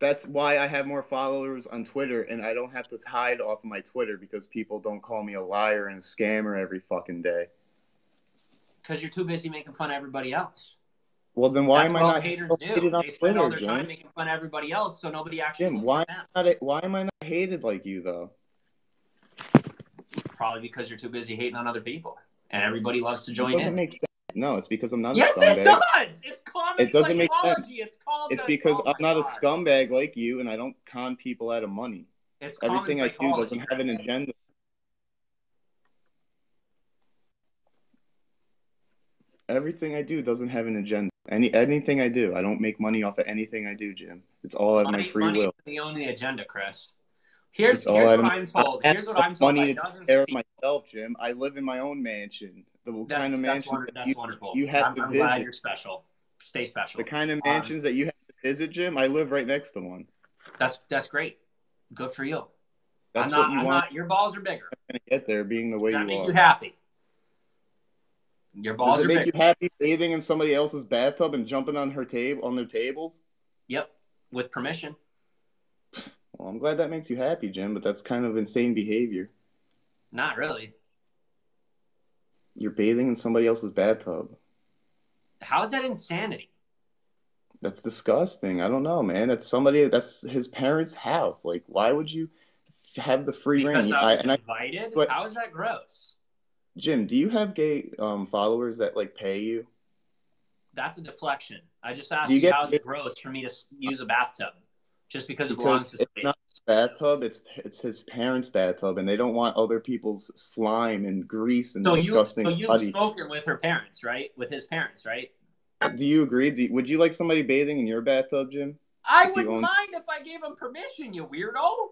That's why I have more followers on Twitter, and I don't have to hide off of my Twitter because people don't call me a liar and a scammer every fucking day. Because you're too busy making fun of everybody else. Well, then why am I not haters hated do? on They spend Twitter, all their Jim? time making fun of everybody else, so nobody actually Jim, looks at them. why am I not hated like you, though? Probably because you're too busy hating on other people, and everybody loves to join It doesn't in. make sense. No, it's because I'm not Yes, a scumbag. it does. It's common It doesn't make sense. psychology. It's called. It's because I'm not a scumbag like you, and I don't con people out of money. It's Everything I do psychology, doesn't have an agenda. Everything I do doesn't have an agenda. Anything I do, I don't make money off of anything I do, Jim. It's all out of my free will. The only agenda, Chris. Here's all what out of I'm told. Here's what I'm told. Money to take care of myself, Jim. I live in my own mansion. The kind of mansion that's wonderful. You have to I'm visit. glad you're special. Stay special. The kind of mansions that you have to visit, Jim. I live right next to one. That's great. Good for you. That's what you want. Your balls are bigger. I'm gonna get there, being the way you are. Does that make you happy? Your balls Does it are make bigger. you happy bathing in somebody else's bathtub and jumping on their tables? Yep, with permission. Well, I'm glad that makes you happy, Jim, but that's kind of insane behavior. Not really. You're bathing in somebody else's bathtub. How is that insanity? That's disgusting. I don't know, man. That's his parents' house. Like, why would you have the free reign? Because I was invited? How is that gross? Jim, do you have gay followers that like pay you? That's a deflection. I just asked you how is it gross for me to use a bathtub just because it belongs to it's space. not his bathtub. It's his parents' bathtub, and they don't want other people's slime and grease and disgusting. So you've spoken with her parents, right? With his parents, right? Do you agree? Would you like somebody bathing in your bathtub, Jim? I wouldn't mind if I gave him permission, you weirdo.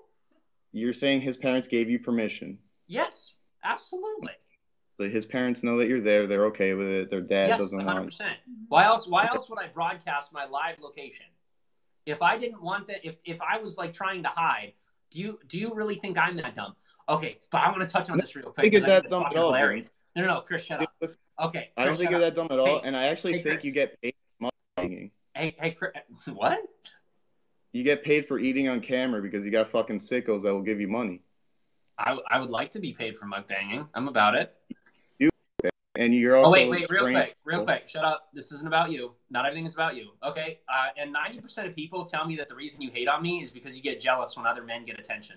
You're saying his parents gave you permission? Yes, absolutely. So his parents know that you're there. They're okay with it. Their dad doesn't 100%. want. Why else would I broadcast my live location? If I didn't want that, if I was like trying to hide, do you really think I'm that dumb? Okay, but I want to touch on this real quick. I think it's that dumb at all, Jim. No, Chris, shut up. Okay, Chris, I don't think you're that dumb at all, and I actually think you get paid for mugging. Hey, Chris, what? You get paid for eating on camera because you got fucking sickos that will give you money. I would like to be paid for mukbanging. I'm about it. And you're also. Oh wait, real quick. Shut up. This isn't about you. Not everything is about you. Okay. And 90% of people tell me that the reason you hate on me is because you get jealous when other men get attention.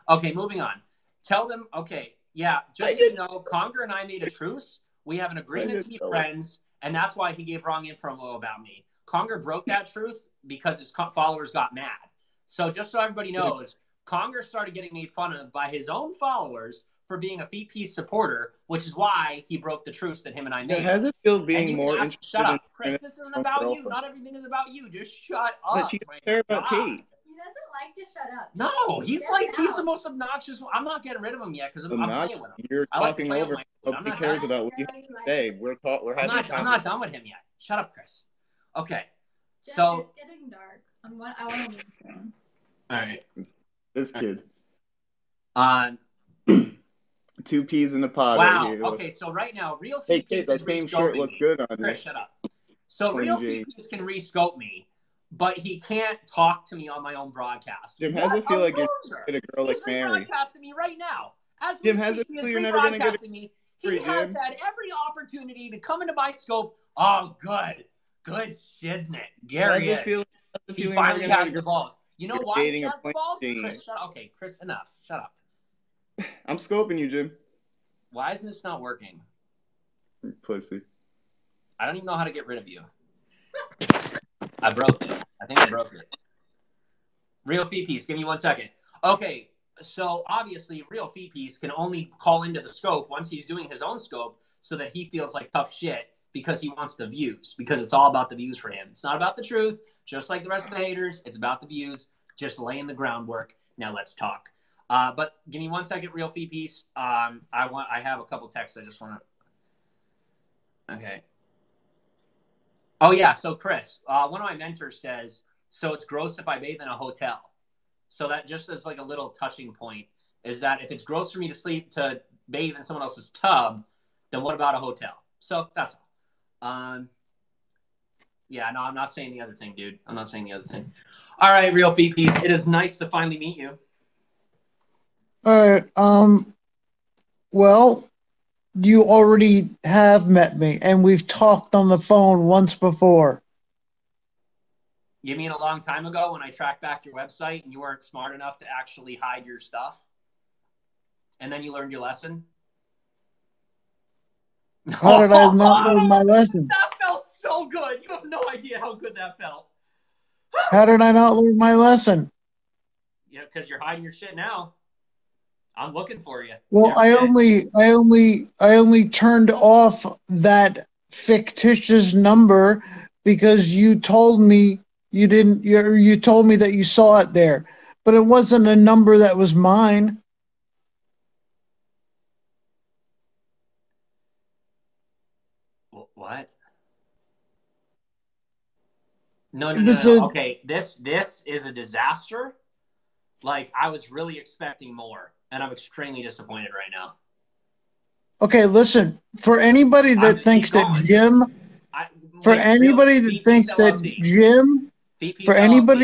Okay, moving on. Tell them. Okay, yeah. Just so you know, Conger and I made a truce. We have an agreement to be friends, and that's why he gave wrong info about me. Conger broke that truth because his followers got mad. So just so everybody knows, Conger started getting made fun of by his own followers for being a feet piece supporter, which is why he broke the truce that him and I made. Has it feel being more interested? Shut up, Chris. This isn't about you. Not everything is about you. Just shut up. But you care about Kate. He doesn't like to shut up. No, he's the most obnoxious one. I'm not getting rid of him yet because I'm playing with him. You're talking over. Nobody cares about what you have to say. I'm not done with him yet. Shut up, Chris. Okay. Jeff, So it's getting dark. I want to leave soon. All right. This kid. Two peas in a pod. Wow. Right here. Okay, so right now, Real Hey, Feet Kate, that same shirt looks good on you. Chris, shut up. So Real Feet can rescope me, but he can't talk to me on my own broadcast. Jim, how does it feel like you're loser. going to get a girl like He's Mary? Rebroadcasting me right now. As Jim, has it feel you're never going to get me. He has had every opportunity to come into my scope. Oh, good shiznit. Gary is. He finally has the balls. You know why he has the balls? Chris, shut up. Okay, Chris, enough. Shut up. I'm scoping you, Jim. Why isn't this not working? Pussy. I don't even know how to get rid of you. I broke it. I think I broke it. Real Feet Piece, give me 1 second. Okay, so obviously Real Feet Piece can only call into the scope once he's doing his own scope so that he feels like tough shit because he wants the views, because it's all about the views for him. It's not about the truth, just like the rest of the haters. It's about the views, just laying the groundwork. Now let's talk. But give me 1 second, Real Feet Piece. I have a couple texts I just want to. Okay. Oh yeah. So Chris, one of my mentors says, so it's gross if I bathe in a hotel. So that just as like a little touching point is that if it's gross for me to bathe in someone else's tub, then what about a hotel? So that's all. Yeah, no, I'm not saying the other thing, dude. I'm not saying the other thing. All right, Real Feet Piece. It is nice to finally meet you. All right. Well, you already have met me, and we've talked on the phone once before. You mean a long time ago when I tracked back your website and you weren't smart enough to actually hide your stuff? And then you learned your lesson? How did I not learn my lesson? That felt so good. You have no idea how good that felt. How did I not learn my lesson? Yeah, because you're hiding your shit now. I'm looking for you. Well, I only turned off that fictitious number because you told me you didn't. You told me that you saw it there, but it wasn't a number that was mine. What? No. Okay, this is a disaster. Like, I was really expecting more, and I'm extremely disappointed right now. Okay, listen. For anybody that thinks that Jim, for anybody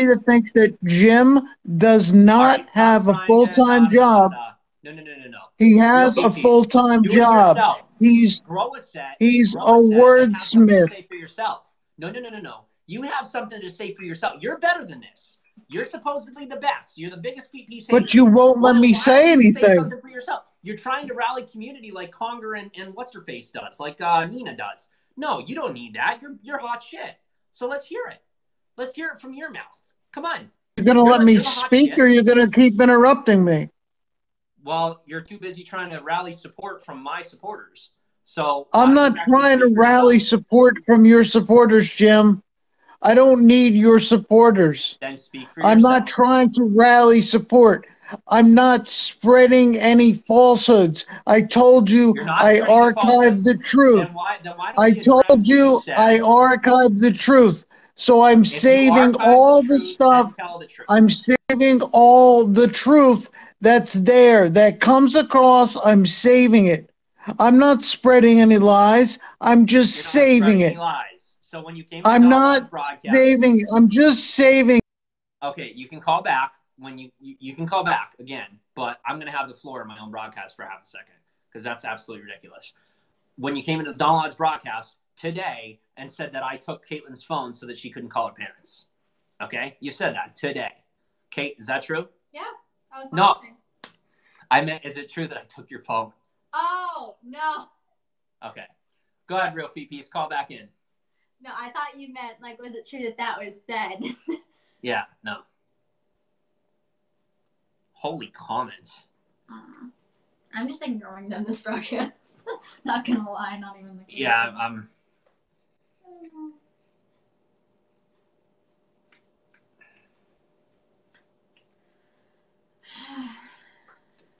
that thinks that Jim does not have a full-time job. No. He has a full-time job. He's a wordsmith. Say for yourself. No. You have something to say for yourself. You're better than this. You're supposedly the best. You're the biggest feet piece. But you won't let me say anything. Say something for yourself. You're trying to rally community like Conger and what's her face does, like Nina does. No, you don't need that. You're hot shit. So let's hear it. Let's hear it from your mouth. Come on. You're gonna let me speak, or you're gonna keep interrupting me? Well, you're too busy trying to rally support from my supporters. So I'm not trying to rally support from your supporters, Jim. I don't need your supporters. Then speak for yourself. I'm not trying to rally support. I'm not spreading any falsehoods. I told you I archived the truth. I told you I archived the truth. So I'm saving all the stuff. I'm saving all the truth that's there, that comes across. I'm saving it. I'm not spreading any lies. I'm just saving it. So when you came I'm not saving. I'm just saving. Okay, you can call back when you can call back again, but I'm going to have the floor in my own broadcast for half a second because that's absolutely ridiculous. When you came into the Downloads broadcast today and said that I took Caitlyn's phone so that she couldn't call her parents. Okay, you said that today. Kate, is that true? Yeah, I was watching. No, I meant, is it true that I took your phone? Oh, no. Okay, go ahead, Real Feet Piece. Call back in. No, I thought you meant, like, was it true that was said? Yeah, no. Holy comments. I'm just ignoring them this broadcast. Not gonna lie, not even the Yeah,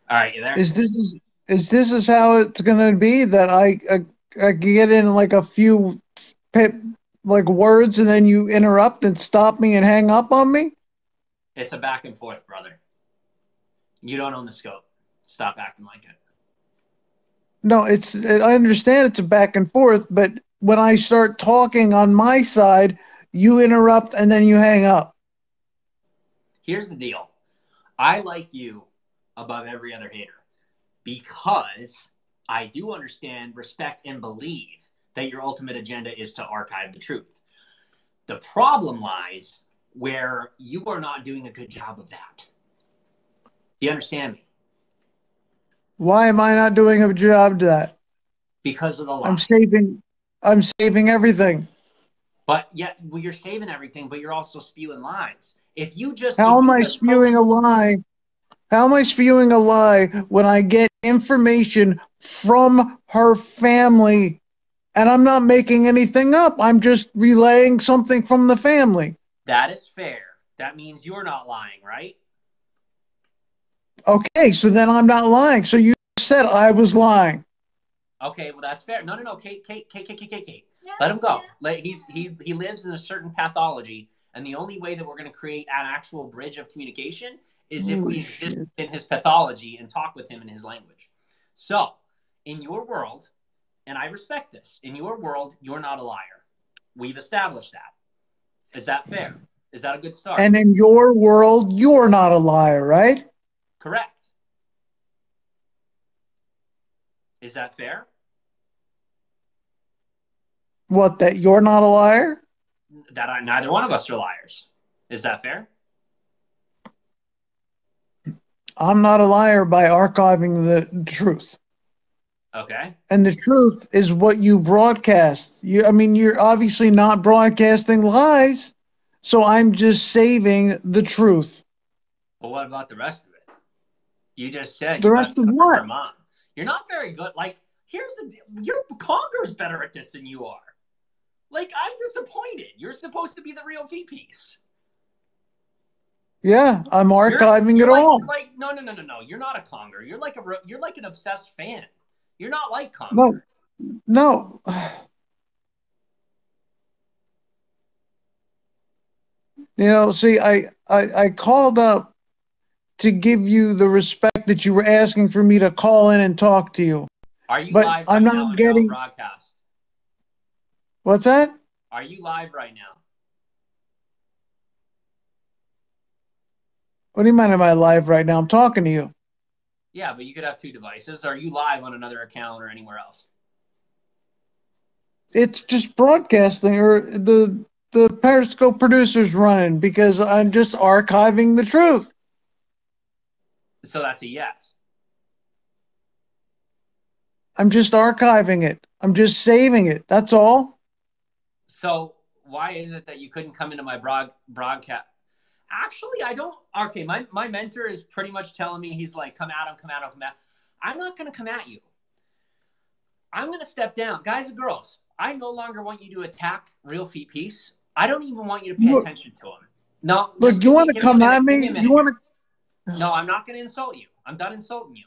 All right, you there? Is this how it's gonna be? That I get in like a few words and then you interrupt and stop me and hang up on me? It's a back and forth, brother. You don't own the scope. Stop acting like it. No, I understand it's a back and forth, but when I start talking on my side, you interrupt and then you hang up. Here's the deal. I like you above every other hater because I do understand, respect, and believe that your ultimate agenda is to archive the truth. The problem lies where you are not doing a good job of that. Do you understand me? Why am I not doing a job to that? Because of the lie. I'm saving everything. But yet, well, you're saving everything, but you're also spewing lies. If you just How am I spewing a lie? How am I spewing a lie when I get information from her family and I'm not making anything up? I'm just relaying something from the family. That is fair. That means you're not lying, right? Okay, so then I'm not lying. So you said I was lying. Okay, well that's fair. No, Kate. Let him go. He lives in a certain pathology, And the only way that we're going to create an actual bridge of communication is if we exist in his pathology and talk with him in his language. So in your world, and I respect this, in your world, you're not a liar. We've established that. Is that fair? Is that a good start? And in your world, you're not a liar, right? Correct. Is that fair? What, that you're not a liar? That neither one of us are liars. Is that fair? I'm not a liar by archiving the truth. Okay. And the truth is what you broadcast. You're obviously not broadcasting lies, so I'm just saving the truth. Well, what about the rest of it? You just said The you rest got of covered what? for mom. You're not very good. Like, here's the deal. Your Conger's better at this than you are. Like, I'm disappointed. You're supposed to be the real V-piece. Yeah, I'm archiving it all. No. You're not a Conger. You're like an obsessed fan. You're not like Conger. No. See, I called up to give you the respect that you were asking for me to call in and talk to you. Are you but live I'm right not now getting broadcast? What's that? Are you live right now? What do you mean am I live right now? I'm talking to you. Yeah, but you could have two devices. Are you live on another account or anywhere else? It's just broadcasting, or the Periscope producer's running, because I'm just archiving the truth. So that's a yes. I'm just archiving it. I'm just saving it. That's all. So why is it that you couldn't come into my broadcast? Actually, I don't. Okay, my mentor is pretty much telling me, he's like, come at him. I'm not going to come at you. I'm going to step down. Guys and girls, I no longer want you to attack Real Feet Peace. I don't even want you to pay attention to him. No. Look, you want to come at me? You want to? No, I'm not going to insult you. I'm done insulting you.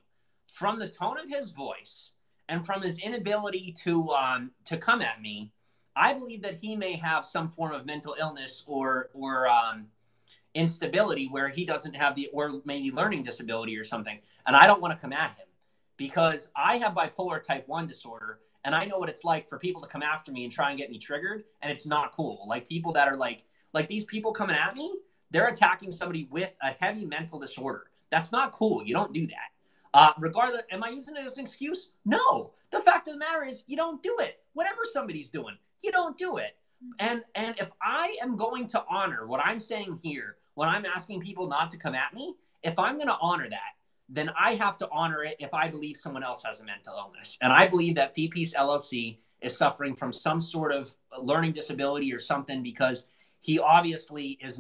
From the tone of his voice and from his inability to come at me, I believe that he may have some form of mental illness or instability where he doesn't have or maybe learning disability or something. And I don't want to come at him because I have bipolar type 1 disorder, and I know what it's like for people to come after me and try and get me triggered, and it's not cool. Like people that are like these people coming at me, they're attacking somebody with a heavy mental disorder. That's not cool. You don't do that. Regardless, am I using it as an excuse? No. The fact of the matter is you don't do it. Whatever somebody's doing, you don't do it. And if I am going to honor what I'm saying here, when I'm asking people not to come at me, if I'm going to honor that, then I have to honor it if I believe someone else has a mental illness. And I believe that Feet-Peace LLC is suffering from some sort of learning disability or something, because he obviously he's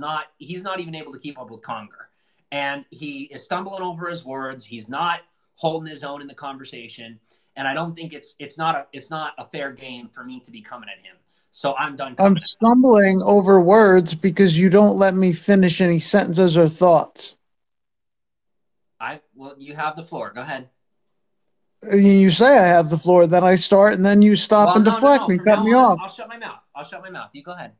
not even able to keep up with Conger. And he is stumbling over his words. He's not holding his own in the conversation. And I don't think it's not a fair game for me to be coming at him. So I'm done. I'm stumbling over words because you don't let me finish any sentences or thoughts. Well, you have the floor. Go ahead. You say I have the floor, then I start, and then you stop and deflect me, cut me off. I'll shut my mouth. You go ahead.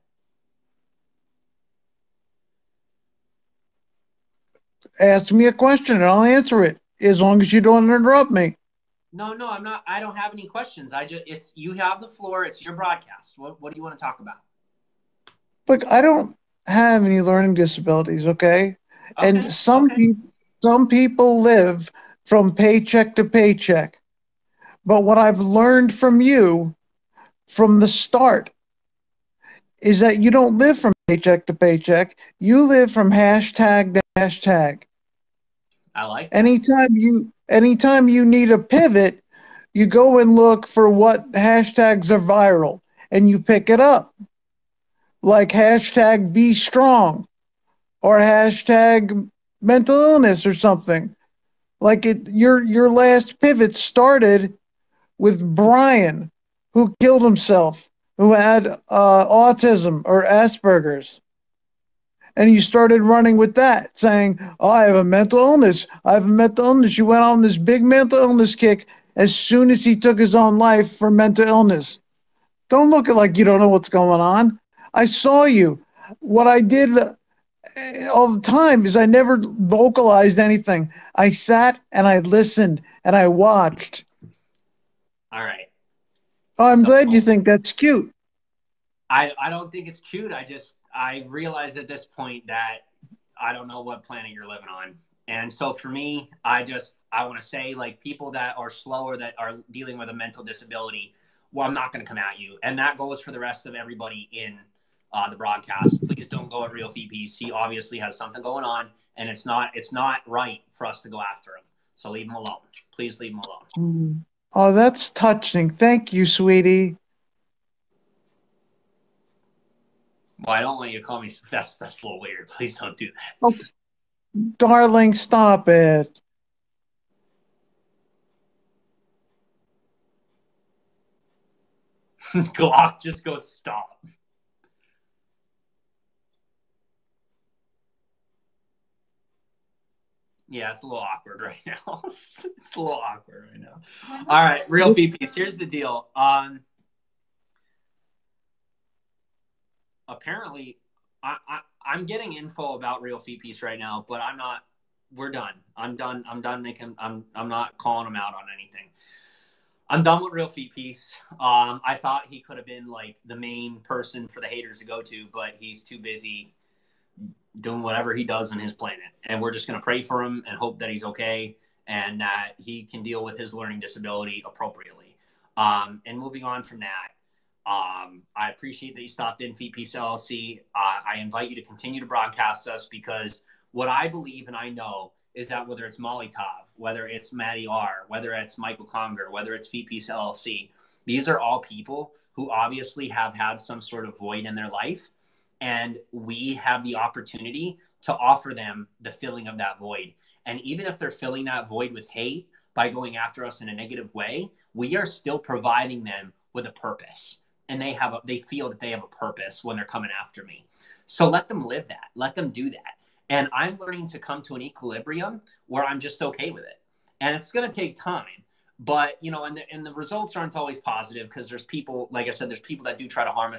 Ask me a question, and I'll answer it, as long as you don't interrupt me. No, I'm not. I don't have any questions. You have the floor. It's your broadcast. What do you want to talk about? Look, I don't have any learning disabilities, okay? And some people live from paycheck to paycheck. But what I've learned from you from the start is that you don't live from paycheck to paycheck. You live from hashtag to hashtag. I like that. Anytime you need a pivot, you go and look for what hashtags are viral and you pick it up. Like hashtag be strong or hashtag mental illness or something. Like your last pivot started with Brian, who killed himself, who had autism or Asperger's. And you started running with that, saying, oh, I have a mental illness. I have a mental illness. You went on this big mental illness kick as soon as he took his own life for mental illness. Don't look at like you don't know what's going on. I saw you. What I did all the time is I never vocalized anything. I sat and I listened and I watched. All right. Oh, I'm glad you think that's cute. I don't think it's cute. I realize at this point that I don't know what planet you're living on. And so for me, I want to say, like, people that are slower, that are dealing with a mental disability, well, I'm not going to come at you. And that goes for the rest of everybody in the broadcast. Please don't go at Real Feet Piece. He obviously has something going on, and it's not right for us to go after him. So leave him alone. Please leave him alone. Oh, that's touching. Thank you, sweetie. Well, I don't want you to call me. That's a little weird. Please don't do that. Oh, darling, stop it. Glock just goes, stop. Yeah, it's a little awkward right now. It's a little awkward right now. All right, Real Feet Piece. Here's the deal. Apparently, I'm getting info about Real Feet Piece right now, but I'm not. We're done. I'm done. I'm done making. I'm not calling him out on anything. I'm done with Real Feet Piece. I thought he could have been like the main person for the haters to go to, but he's too busy doing whatever he does on his planet. And we're just going to pray for him and hope that he's okay and that he can deal with his learning disability appropriately. And moving on from that, I appreciate that you stopped in, Feet Piece LLC. I invite you to continue to broadcast us, because what I believe and I know is that whether it's Molly Tov, whether it's Maddie R, whether it's Michael Conger, whether it's Feet Piece LLC, these are all people who obviously have had some sort of void in their life. And we have the opportunity to offer them the filling of that void. And even if they're filling that void with hate by going after us in a negative way, we are still providing them with a purpose. And they feel that they have a purpose when they're coming after me. So let them live that. Let them do that. And I'm learning to come to an equilibrium where I'm just okay with it. And it's going to take time. But, you know, and the results aren't always positive, because there's people, like I said, there's people that do try to harm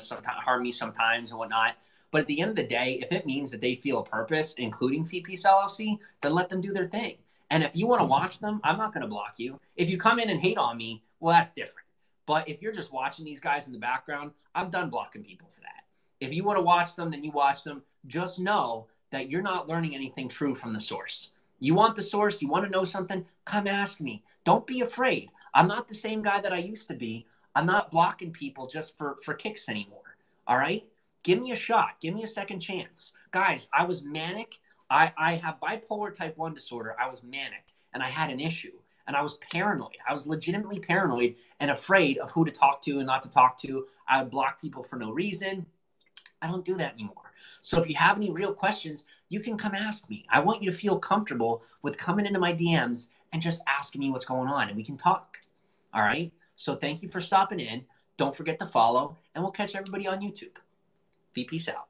me sometimes and whatnot. But at the end of the day, if it means that they feel a purpose, including Feet Piece LLC, then let them do their thing. And if you want to watch them, I'm not going to block you. If you come in and hate on me, well, that's different. But if you're just watching these guys in the background, I'm done blocking people for that. If you want to watch them, then you watch them. Just know that you're not learning anything true from the source. You want the source, you want to know something, come ask me. Don't be afraid. I'm not the same guy that I used to be. I'm not blocking people just for kicks anymore. All right? Give me a shot. Give me a second chance. Guys, I was manic. I have bipolar type 1 disorder. I was manic, and I had an issue. And I was paranoid. I was legitimately paranoid and afraid of who to talk to and not to talk to. I would block people for no reason. I don't do that anymore. So if you have any real questions, you can come ask me. I want you to feel comfortable with coming into my DMs and just asking me what's going on, and we can talk. All right? So thank you for stopping in. Don't forget to follow, and we'll catch everybody on YouTube. Peace out.